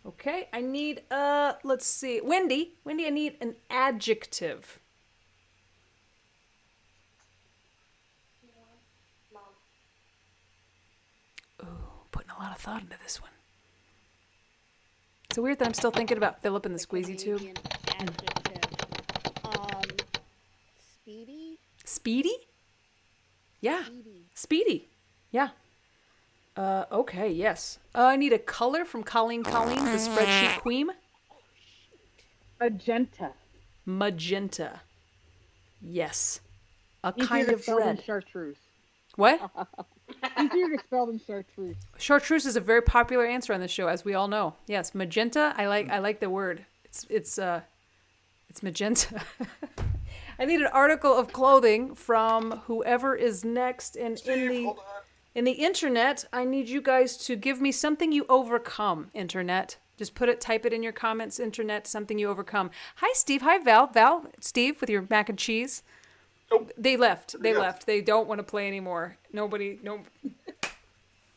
Okay, I need, let's see. Wendy, I need an adjective. Ooh, putting a lot of thought into this one. It's so weird that I'm still thinking about Philip and the squeezy tube. Adjective. Speedy? Speedy? Yeah. Speedy. Yeah. Okay, yes. I need a color from Colleen, the spreadsheet queen. Magenta. Yes. A kind of red. Chartreuse. What? Easier to spell than chartreuse. Chartreuse is a very popular answer on this show, as we all know. Yes, magenta. I like the word. It's magenta. I need an article of clothing from whoever is next, and Steve, in the internet, I need you guys to give me something you overcome, internet. Just type it in your comments, internet, something you overcome. Hi, Steve. Hi, Val. Steve, with your mac and cheese. Nope. They left. They don't want to play anymore. No.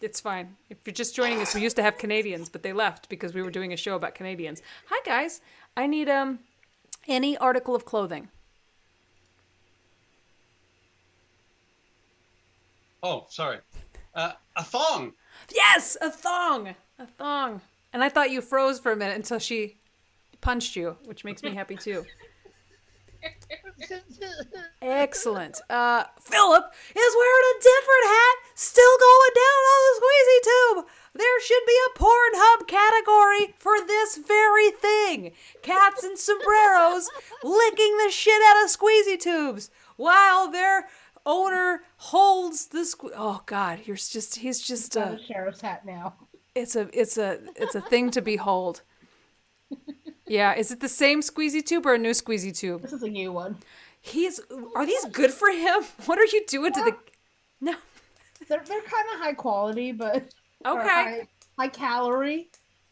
It's fine. If you're just joining us, we used to have Canadians, but they left because we were doing a show about Canadians. Hi, guys. I need any article of clothing. Oh, sorry. A thong. Yes, a thong. And I thought you froze for a minute until she punched you, which makes me happy too. Excellent. Philip is wearing a different hat, still going down on the squeezy tube. There should be a Pornhub category for this very thing. Cats and sombreros licking the shit out of squeezy tubes while their owner holds the oh God, he's just a sheriff's hat now. It's a thing to behold. Yeah, is it the same squeezy tube or a new squeezy tube? This is a new one. Are these good for him? What are you doing to the? No. They're kind of high quality, but okay. High calorie,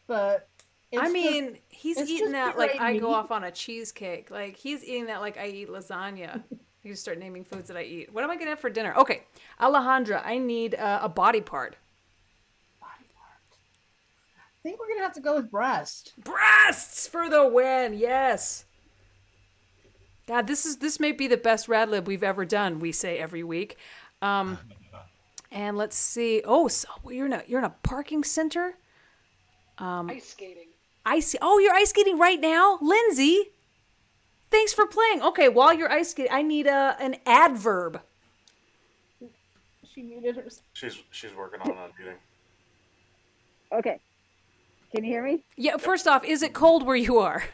but he's eating that like I go off on a cheesecake. Like he's eating that like I eat lasagna. I can start naming foods that I eat. What am I gonna have for dinner? Okay, Alejandra, I need a body part. I think we're gonna have to go with breast. Breasts for the win. Yes. God, this may be the best Rad Lib we've ever done. We say every week. And let's see. Oh, so you're in a parking center. Ice skating. Oh, you're ice skating right now, Lindsay. Thanks for playing. Okay, while you're ice skating, I need an adverb. She muted herself. She's working on unmuting. Okay. Can you hear me? Yeah, first off, is it cold where you are?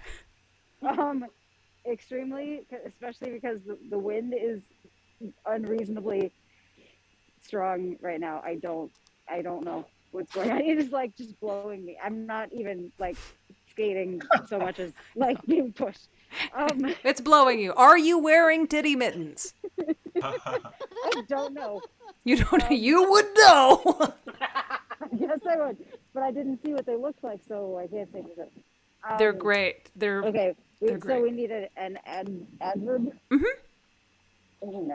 extremely, especially because the wind is unreasonably strong right now. I don't know what's going on. It is like just blowing me. I'm not even like skating so much as like being pushed. It's blowing you. Are you wearing titty mittens? I don't know. You don't. You would know. Yes, I would, but I didn't see what they looked like, so I can't say for sure. They're great. They're Okay. They're So great. we need an adverb. Mm-hmm. Dang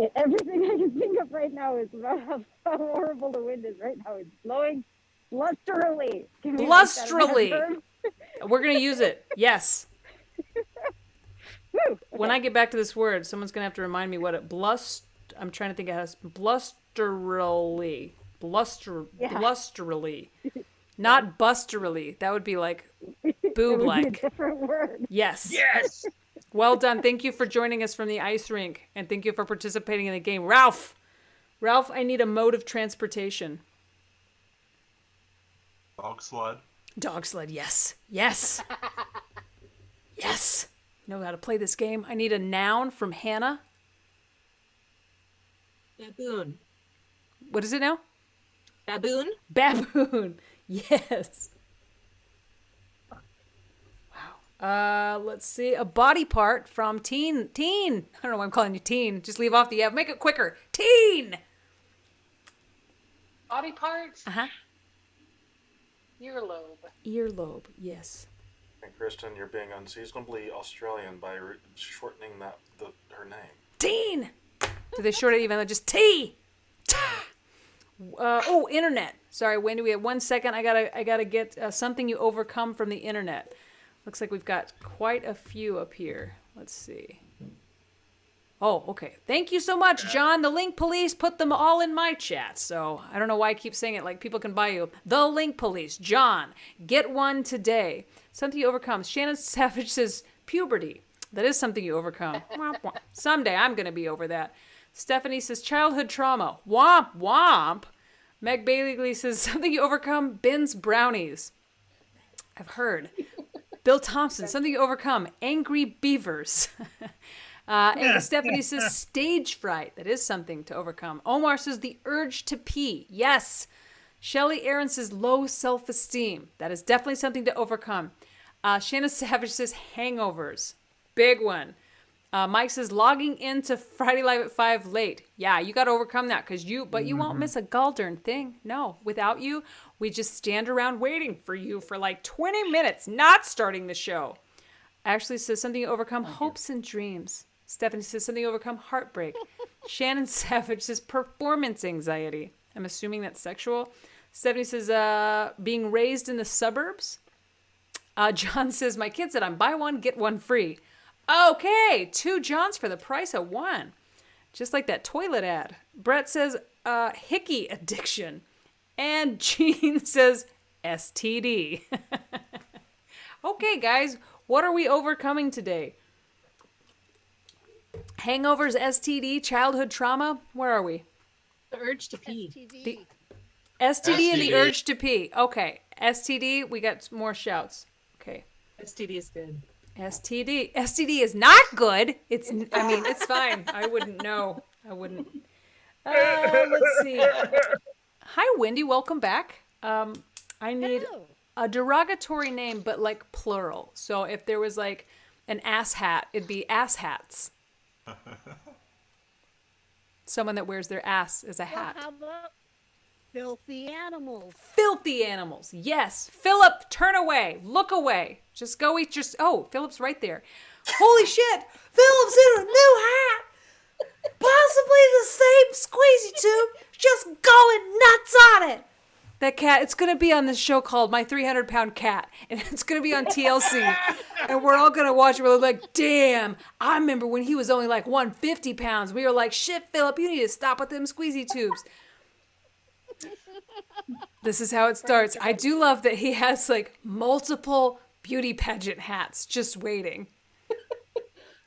it! Everything I can think of right now is about how horrible the wind is right now. It's blowing blusterily. Can we make that an Blusterily. adverb? We're gonna use it. Yes. Woo! When I get back to this word, someone's gonna have to remind me what it I'm trying to think. It has blusterily. Yeah. Blusterily. Not busterily. That would be like It would be a boob-like. different word. Yes. Yes. Well done. Thank you for joining us from the ice rink, and thank you for participating in the game. Ralph, I need a mode of transportation. Dog sled. Dog sled, yes. Yes. Yes. Know how to play this game. I need a noun from Hannah. Baboon. What is it now? Baboon. Baboon. Yes. Wow. Let's see. A body part from teen. I don't know why I'm calling you teen. Just leave off the F. Make it quicker. Teen. Body parts? Uh-huh. Earlobe. Earlobe. Yes. And Kristen, you're being unseasonably Australian by shortening her name. Teen. Do they short it even? Just T. Internet. Sorry, Wendy. We have 1 second. I gotta get something you overcome from the internet. Looks like we've got quite a few up here. Let's see. Oh, okay. Thank you so much, John. The Link Police put them all in my chat. So I don't know why I keep saying it like people can buy you. The Link Police. John, get one today. Something you overcome. Shannon Savage says puberty. That is something you overcome. Womp, womp. Someday I'm going to be over that. Stephanie says childhood trauma. Womp, womp. Meg Bailey says something you overcome. Ben's brownies. I've heard. Bill Thompson, something you overcome. Angry beavers. And Stephanie says stage fright. That is something to overcome. Omar says the urge to pee. Yes. Shelly Aaron says low self-esteem. That is definitely something to overcome. Shannon Savage says hangovers. Big one. Mike says logging into Friday Live at 5 late. Yeah, you got to overcome that but you won't miss a gall-darn thing. No, without you, we just stand around waiting for you for like 20 minutes, not starting the show. Ashley says something you overcome hopes and dreams. Stephanie says something you overcome heartbreak. Shannon Savage says performance anxiety. I'm assuming that's sexual. Stephanie says being raised in the suburbs. John says my kid said I'm buy one, get one free. Okay, 2 Johns for the price of 1. Just like that toilet ad. Brett says hickey addiction. And Gene says STD. Okay, guys, what are we overcoming today? Hangovers, STD, childhood trauma? Where are we? The urge to pee. STD. STD and the STD. urge to pee. Okay, STD, we got more shouts. Okay. STD is good. STD is not good. It's fine. I wouldn't know. I wouldn't. Let's see. Hi, Wendy. Welcome back. I need Hello. a derogatory name, but like plural. So if there was like an ass hat, it'd be ass hats. Someone that wears their ass as a Well, hat. how about filthy animals? Filthy animals. Yes. Philip, turn away. Look away. Just go eat your... Oh, Philip's right there. Holy shit. Philip's in a new hat. Possibly the same squeezy tube. Just going nuts on it. That cat, it's going to be on this show called My 300-Pound Cat. And it's going to be on TLC. And we're all going to watch it. We're like, damn, I remember when he was only like 150 pounds. We were like, shit, Philip, you need to stop with them squeezy tubes. This is how it starts. I do love that he has like multiple beauty pageant hats just waiting.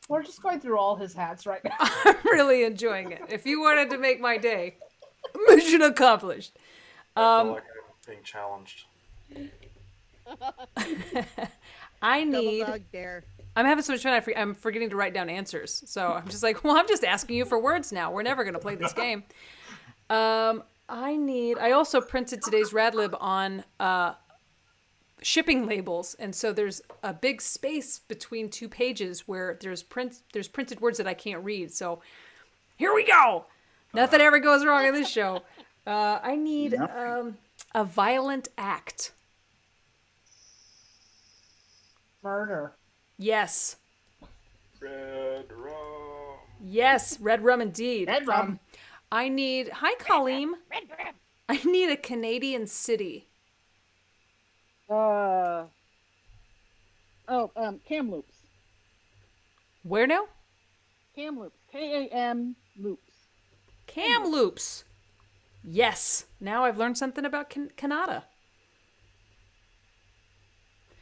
We're just going through all his hats right now. I'm really enjoying it. If you wanted to make my day, mission accomplished. I feel like being challenged. I Double need. dog dare. I'm having so much fun. I'm forgetting to write down answers. So I'm just like, well, I'm just asking you for words now. We're never going to play this game. I also printed today's Rad Lib on shipping labels, and so there's a big space between two pages where there's printed words that I can't read. So here we go. Nothing ever goes wrong in this show. I need a violent act. Murder. Yes. Red rum. Yes, red rum indeed. Red rum. I need. Hi, Colleen. I need a Canadian city. Kamloops. Where now? Kamloops. K-A-M loops. Kamloops. Yes. Now I've learned something about Canada.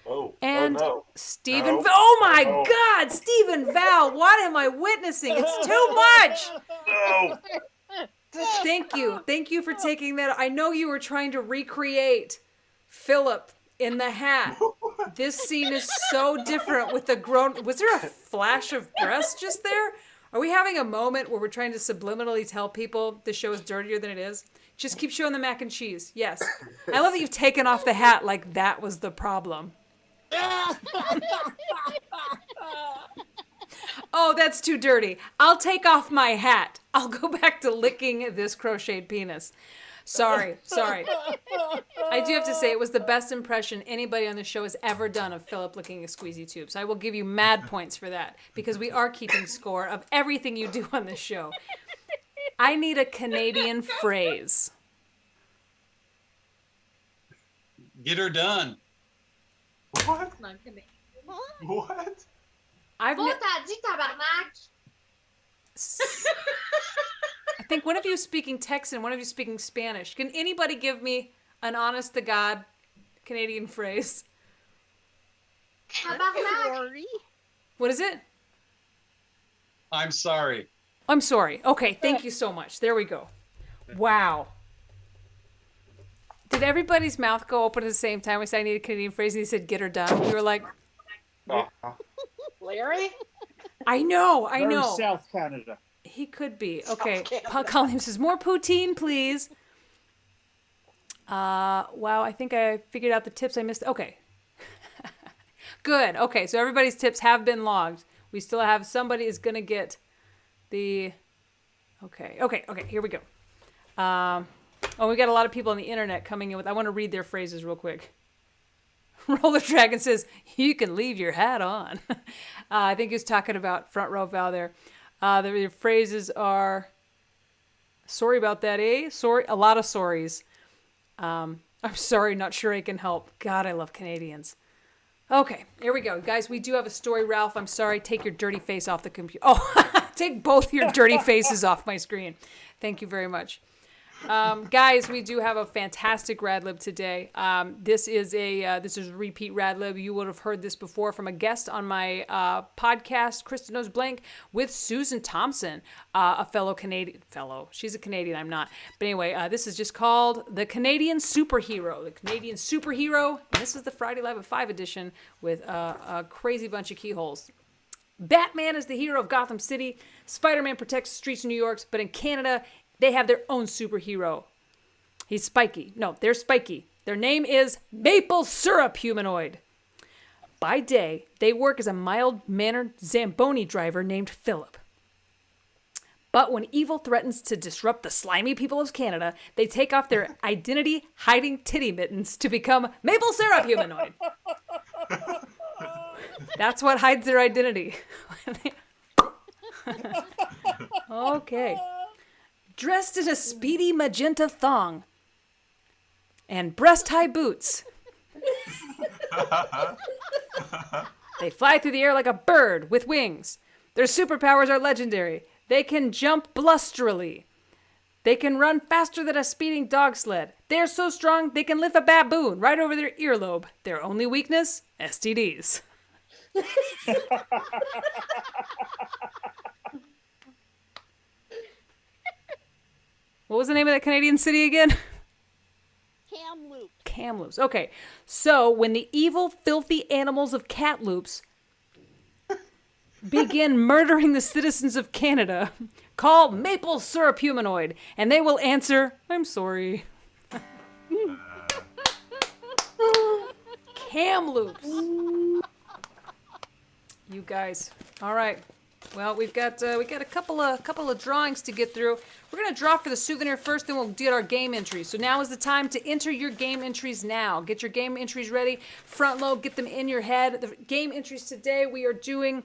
Oh. And oh no. Stephen. No. Oh my No. God, Stephen Val. What am I witnessing? It's too much. No. Thank you. Thank you for taking that. I know you were trying to recreate Philip in the hat. This scene is so different with the grown. Was there a flash of breast just there? Are we having a moment where we're trying to subliminally tell people the show is dirtier than it is? Just keep showing the mac and cheese. Yes. I love that you've taken off the hat like that was the problem. Oh, that's too dirty. I'll take off my hat. I'll go back to licking this crocheted penis. Sorry. I do have to say it was the best impression anybody on the show has ever done of Philip licking a squeezy tube. So I will give you mad points for that because we are keeping score of everything you do on this show. I need a Canadian phrase. Get her done. What? Not gonna- What? I've Bon, t'as dit tabarnak. I think one of you is speaking Texan, one of you is speaking Spanish. Can anybody give me an honest to God Canadian phrase? Tabarnak. Sorry. What is it? I'm sorry. I'm sorry. Okay, thank you so much. There we go. Wow. Did everybody's mouth go open at the same time? We said I need a Canadian phrase, and he said, "Get her done." We were like, Larry? I know. Very South Canada. He could be. Okay. Colin says, more poutine, please. Wow, I think I figured out the tips I missed. Okay. Good. Okay, so everybody's tips have been logged. We still have somebody is going to get the... Okay, here we go. We got a lot of people on the internet coming in with... I want to read their phrases real quick. Roller Dragon says, you can leave your hat on. I think he was talking about Front Row Val there. The phrases are, sorry about that, eh? Sorry, a lot of sorries. I'm sorry, not sure I can help. God, I love Canadians. Okay, here we go. Guys, we do have a story. Ralph, I'm sorry. Take your dirty face off the computer. Oh, take both your dirty faces off my screen. Thank you very much. Guys, we do have a fantastic Rad Lib today. This is a repeat Rad Lib. You would have heard this before from a guest on my podcast, Krista Knows Blank, with Susan Thompson, a fellow Canadian. She's a Canadian, I'm not. But anyway, this is just called The Canadian Superhero. The Canadian Superhero. And this is the Friday Live at 5 edition with a crazy bunch of keyholes. Batman is the hero of Gotham City. Spider-Man protects the streets of New York. But in Canada, they have their own superhero. He's Spiky. No, they're Spiky. Their name is Maple Syrup Humanoid. By day, they work as a mild-mannered Zamboni driver named Philip. But when evil threatens to disrupt the slimy people of Canada, they take off their identity-hiding titty mittens to become Maple Syrup Humanoid. That's what hides their identity. Okay. Dressed in a speedy magenta thong and breast-high boots. They fly through the air like a bird with wings. Their superpowers are legendary. They can jump blusterily. They can run faster than a speeding dog sled. They're so strong they can lift a baboon right over their earlobe. Their only weakness? STDs. What was the name of that Canadian city again? Kamloops. Kamloops. Okay. So when the evil, filthy animals of Catloops begin murdering the citizens of Canada, call maple syrup humanoid, and they will answer, I'm sorry. Kamloops. You guys. All right. Well, we got a couple of drawings to get through. We're gonna draw for the souvenir first, then we'll do our game entries. So now is the time to enter your game entries now. Get your game entries ready. Front load, get them in your head. The game entries today, we are doing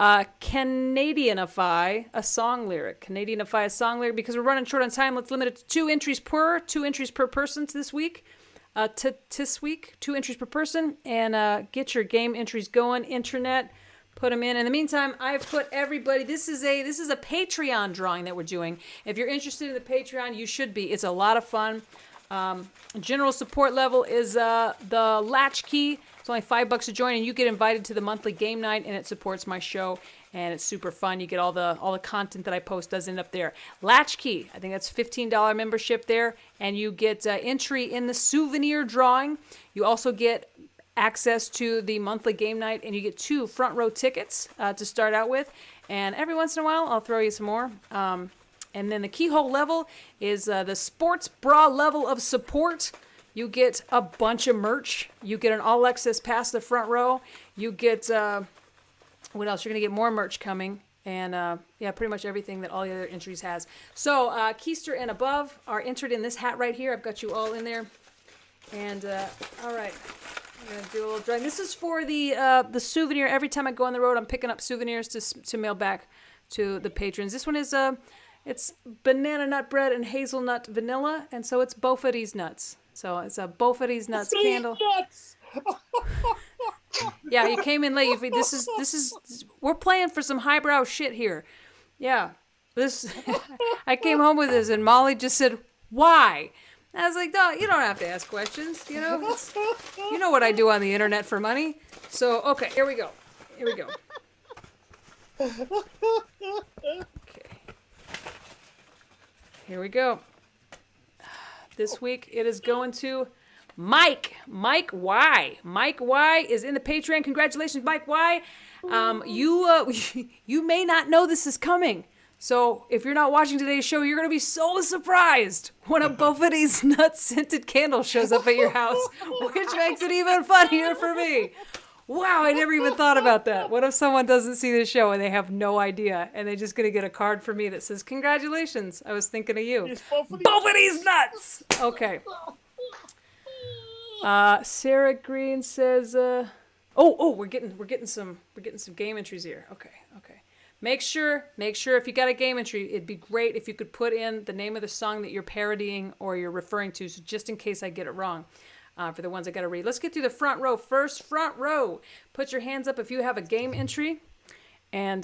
Canadianify a song lyric. Canadianify a song lyric because we're running short on time. Let's limit it to 2 entries per person this week. This week, 2 entries per person, and get your game entries going. Internet. Put them in. In the meantime, I've put everybody. This is a Patreon drawing that we're doing. If you're interested in the Patreon, you should be. It's a lot of fun. General support level is the latchkey. It's only $5 to join, and you get invited to the monthly game night, and it supports my show, and it's super fun. You get all the content that I post does end up there. Latchkey, I think that's $15 membership there, and you get entry in the souvenir drawing. You also get access to the monthly game night, and you get 2 front row tickets to start out with, and every once in a while I'll throw you some more. And then the keyhole level is the sports bra level of support. You get a bunch of merch. You get an all access pass to the front row. You get what else? You're gonna get more merch coming, and yeah, pretty much everything that all the other entries has. So Keister and above are entered in this hat right here. I've got you all in there, and all right. I'm gonna do a little drawing. This is for the souvenir. Every time I go on the road, I'm picking up souvenirs to mail back to the patrons. This one is it's banana nut bread and hazelnut vanilla, and so it's Beaufort's nuts. So it's a Beaufort's nuts candle. Nuts. Yeah, you came in late. This is we're playing for some highbrow shit here. Yeah, this I came home with this, and Molly just said, "Why?" I was like, no, you don't have to ask questions, you know? You know what I do on the internet for money. So, okay, here we go. Okay. Here we go. This week, it is going to Mike. Mike Y. Mike Y is in the Patreon. Congratulations, Mike Y. You may not know this is coming. So if you're not watching today's show, you're going to be so surprised when a Beaufort's nut scented candle shows up at your house, which makes it even funnier for me. Wow, I never even thought about that. What if someone doesn't see the show and they have no idea, and they're just going to get a card from me that says, congratulations, I was thinking of you. Beaufort's nuts! Okay. Sarah Green says, we're getting some game entries here. Okay. Make sure if you got a game entry, it'd be great if you could put in the name of the song that you're parodying or you're referring to, so just in case I get it wrong, for the ones I got to read. Let's get through the front row first. Front row, put your hands up if you have a game entry, and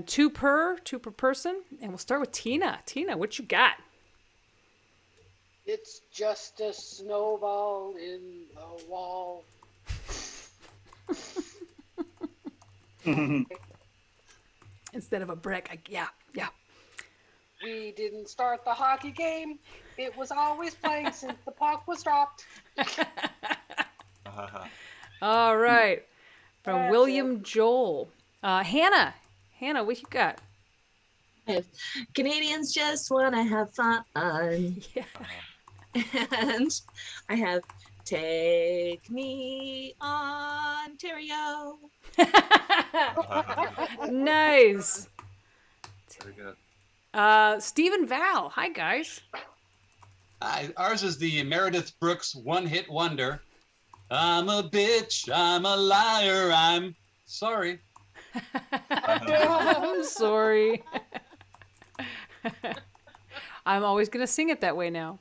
2 per person, and we'll start with Tina. Tina, what you got? It's just a snowball in the wall. Instead of a brick, yeah. We didn't start the hockey game. It was always playing since the puck was dropped. All right. From That's William Joel. Hannah, what you got? Canadians just want to have fun. Yeah. And I have Take Me Ontario. Nice. Very good. Stephen Val. Hi, guys. Ours is the Meredith Brooks one-hit wonder. I'm a bitch, I'm a liar, I'm sorry. I'm sorry. I'm always going to sing it that way now.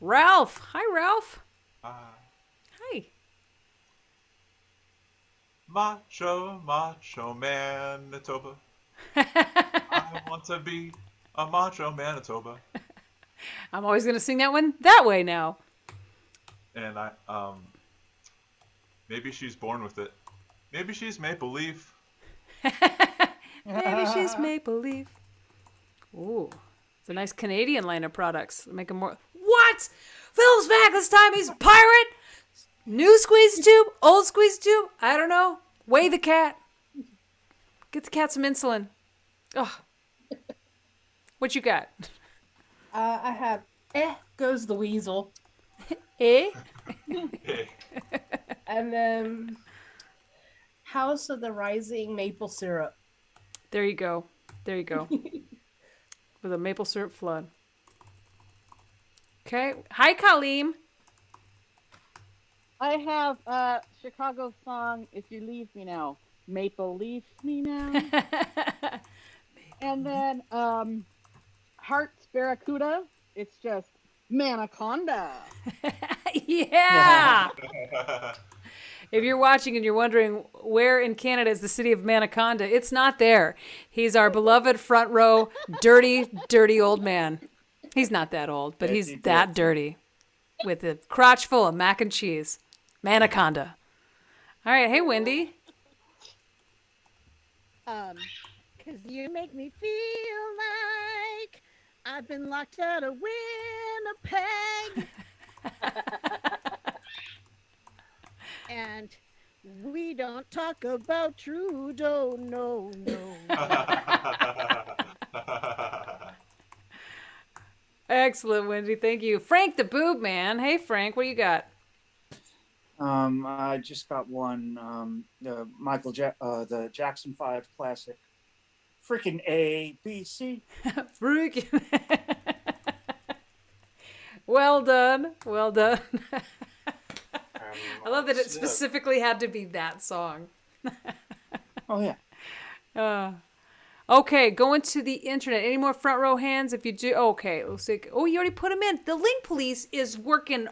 Ralph. Hi, Ralph. Hi. Macho Manitoba. I want to be a macho Manitoba. I'm always going to sing that one that way now. And maybe she's born with it. Maybe she's Maple Leaf. Maybe she's Maple Leaf. Ooh, it's a nice Canadian line of products. Make them more. What? Phil's back this time. He's a pirate. New squeeze tube, old squeeze tube. I don't know. Weigh the cat. Get the cat some insulin. Oh. What you got? I have Goes the Weasel. Eh? And then House of the Rising Maple Syrup. There you go. There you go. With a maple syrup flood. Okay. Hi, Kaleem. I have Chicago song, If You Leave Me Now. Maple Leaf Me Now. And then Hearts Barracuda. It's just Manaconda. Yeah. If you're watching and you're wondering where in Canada is the city of Manaconda, it's not there. He's our beloved front row, dirty, dirty old man. He's not that old, but he's that dirty. With a crotch full of mac and cheese. Manaconda. All right. Hey, Wendy. Cause you make me feel like I've been locked out of Winnipeg. And we don't talk about Trudeau, no, no. Excellent, Wendy. Thank you. Frank the Boob Man. Hey, Frank, what do you got? I just got one. The Jackson 5 classic. Freaking A, B, C. Freaking. Well done. Well done. I love that it specifically had to be that song. Oh, yeah. Okay, going to the internet. Any more front row hands? If you do, okay. Looks like, oh, you already put them in. The Link Police is working.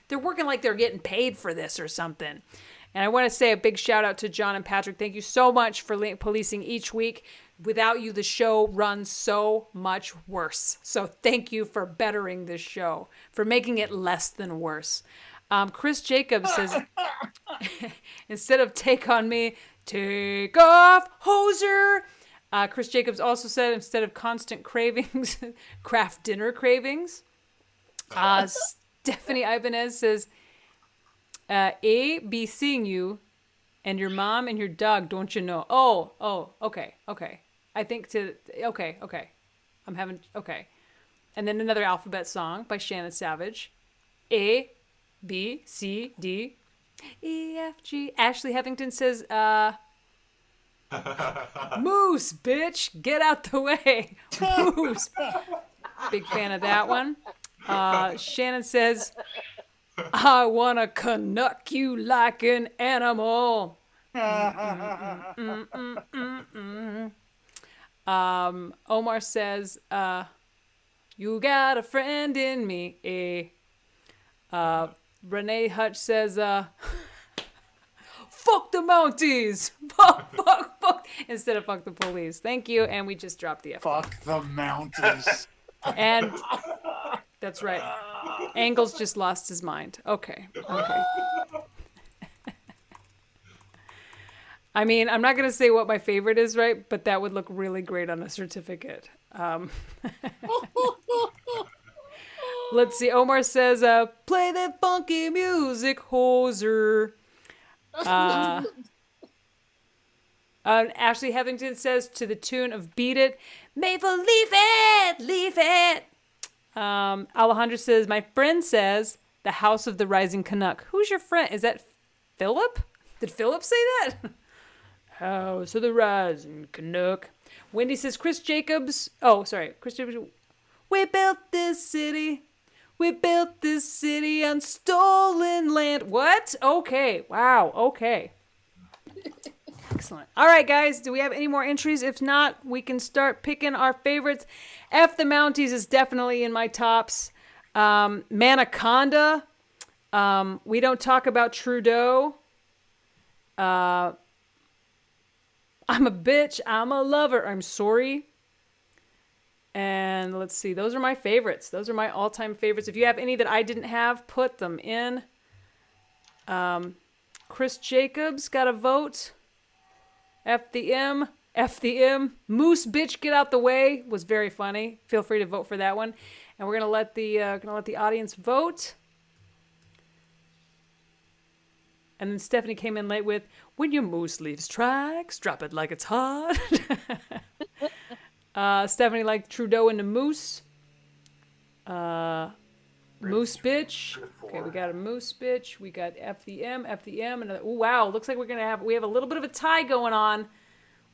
They're working like they're getting paid for this or something. And I want to say a big shout out to John and Patrick. Thank you so much for Link Policing each week. Without you, the show runs so much worse. So thank you for bettering this show, for making it less than worse. Chris Jacobs says, instead of take on me, take off, hoser. Chris Jacobs also said, instead of constant cravings, craft dinner cravings. Stephanie Ibanez says, A, be seeing you, and your mom and your dog, don't you know? Oh, okay. I think okay. I'm having, okay. And then another alphabet song by Shannon Savage. A, B, C, D, E, F, G. Ashley Hevington says, Moose, bitch, get out the way. Moose. Big fan of that one. Shannon says, I want to Canuck you like an animal. Omar says, you got a friend in me. Renee Hutch says, fuck the Mounties. Fuck. Instead of fuck the police. Thank you. And we just dropped the F. Fuck the Mounties. And that's right. Angles just lost his mind. Okay. I mean, I'm not going to say what my favorite is, right? But that would look really great on a certificate. Let's see. Omar says, play that funky music, hoser. Ashley Hevington says, to the tune of Beat It, Maple, leave it. Alejandro says, my friend says, the House of the Rising Canuck. Who's your friend? Is that Philip? Did Philip say that? House of the Rising Canuck. Wendy says, Chris Jacobs. We built this city on stolen land. What? Okay. Wow. Okay. Excellent. All right, guys. Do we have any more entries? If not, we can start picking our favorites. F the Mounties is definitely in my tops. Manaconda. We don't talk about Trudeau. I'm a bitch. I'm a lover. I'm sorry. And let's see. Those are my favorites. Those are my all-time favorites. If you have any that I didn't have, put them in. Chris Jacobs got a vote. F the M. Moose bitch, get out the way was very funny. Feel free to vote for that one. And we're gonna let the audience vote. And then Stephanie came in late with, when your moose leaves tracks, drop it like it's hot. Stephanie liked Trudeau and the moose. Moose bitch. Okay, we got a moose bitch. We got FDM. Another. Ooh, wow, looks like we have a little bit of a tie going on.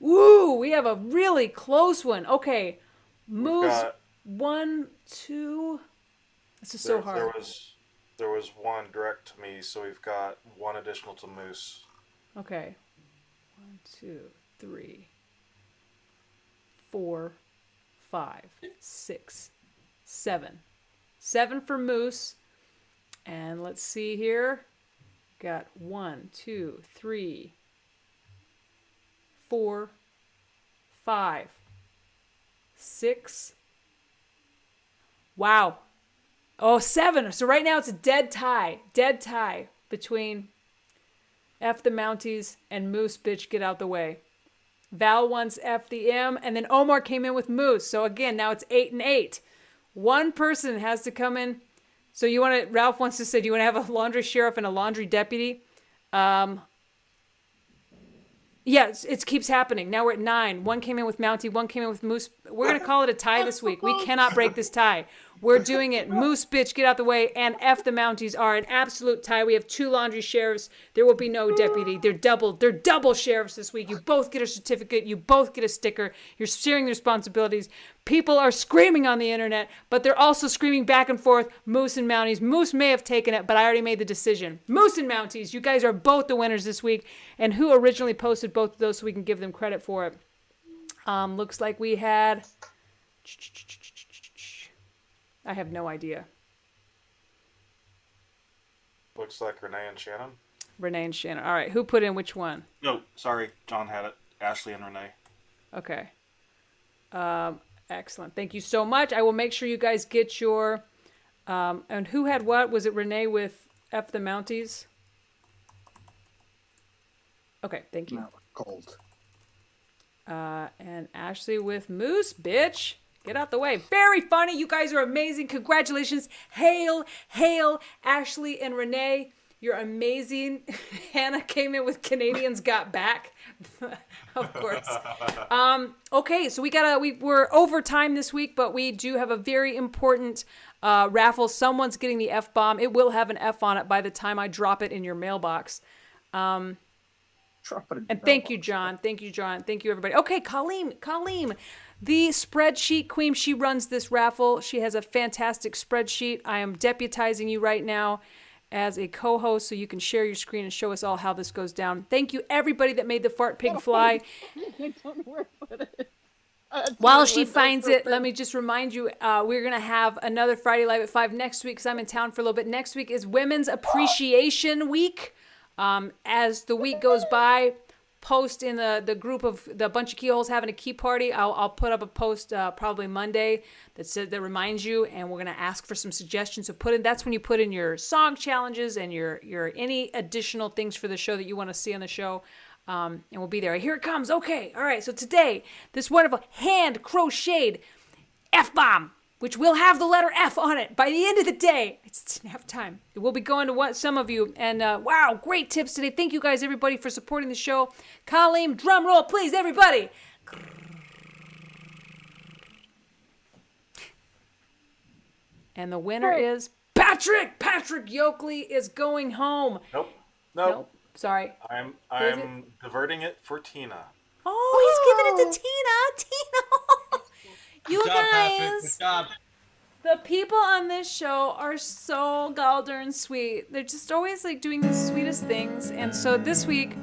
Ooh, we have a really close one. Okay, moose 1, 2. This is so hard. There was one direct to me, so we've got one additional to moose. Okay, 1, 2, 3, 4, 5, 6, 7. 7 for moose. And let's see here. Got 1, 2, 3, 4, 5, 6. Wow. Oh, 7. So right now it's a dead tie. Dead tie between F the Mounties and Moose Bitch Get Out the Way. Val wants F the M, and then Omar came in with Moose. So again, now it's 8 and 8. One person has to come in. So you want to, Ralph wants to say, do you want to have a laundry sheriff and a laundry deputy? Yeah, it keeps happening. Now we're at 9. One came in with Mountie, one came in with Moose. We're going to call it a tie this week. We cannot break this tie. We're doing it. Moose Bitch Get Out the Way and F the Mounties are an absolute tie. We have 2 laundry sheriffs. There will be no deputy. They're double sheriffs this week. You both get a certificate. You both get a sticker. You're sharing the responsibilities. People are screaming on the internet, but they're also screaming back and forth, Moose and Mounties. Moose may have taken it, but I already made the decision. Moose and Mounties, you guys are both the winners this week. And who originally posted both of those so we can give them credit for it? Looks like we had... I have no idea. Looks like Renee and Shannon. Renee and Shannon. All right, who put in which one? No, sorry, John had it. Ashley and Renee. Okay. Excellent. Thank you so much. I will make sure you guys get your... and who had what? Was it Renee with F the Mounties? Okay, thank you. No, gold. And Ashley with Moose, bitch. Get out the way. Very funny. You guys are amazing. Congratulations. Hail, Ashley and Renee. You're amazing. Hannah came in with Canadians Got Back. Of course. Okay, so we're over time this week, but we do have a very important raffle. Someone's getting the F-bomb. It will have an F on it by the time I drop it in your mailbox. And thank you, John. Thank you, John. Thank you, everybody. Okay, Colleen. The spreadsheet queen, she runs this raffle. She has a fantastic spreadsheet. I am deputizing you right now as a co-host so you can share your screen and show us all how this goes down. Thank you, everybody that made the fart pig fly. I don't know where to put it. While she finds it, let me just remind you, we're going to have another Friday Live at 5 next week because I'm in town for a little bit. Next week is Women's Appreciation Week. As the week goes by, post in the group of the bunch of keyholes having a key party. I'll put up a post probably Monday that reminds you, and we're gonna ask for some suggestions. So that's when you put in your song challenges and your any additional things for the show that you want to see on the show. And we'll be there. Here it comes. Okay, all right. So today, this wonderful hand crocheted F-bomb, which will have the letter F on it by the end of the day. It's half time. It will be going to some of you. And wow, great tips today. Thank you guys, everybody, for supporting the show. Colleen, drum roll, please, everybody. And the winner is Patrick. Patrick Yoakley is going home. Nope. Sorry. I'm diverting it for Tina. Oh, he's giving it to Tina. You Good job, guys. Patrick. Good job. The people on this show are so darn sweet. They're just always like doing the sweetest things. And so this week,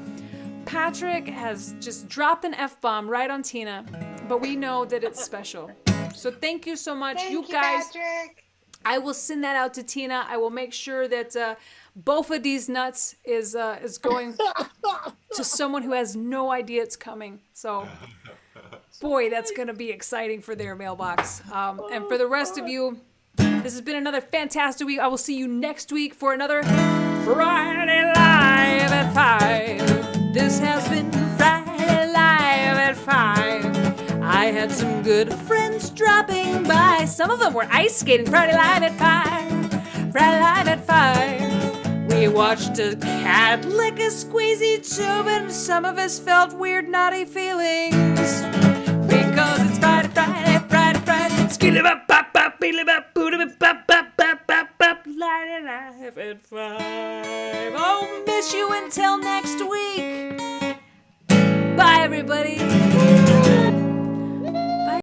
Patrick has just dropped an F-bomb right on Tina, but we know that it's special. So thank you so much. Thank you guys. Patrick. I will send that out to Tina. I will make sure that both of these nuts is going to someone who has no idea it's coming. So, boy, that's going to be exciting for their mailbox. And for the rest of you, this has been another fantastic week. I will see you next week for another Friday Live at 5. This has been Friday Live at 5. I had some good friends dropping by. Some of them were ice skating Friday Live at 5. Friday Live at 5. We We watched a cat lick a squeezy tube, and some of us felt weird, naughty feelings. Because it's Friday, Friday, Friday, Friday. Skilly-bop-bop-bop, beely-bop, boodly-bop-bop-bop-bop-bop, live at 5. Oh, miss you until next week. Bye, everybody.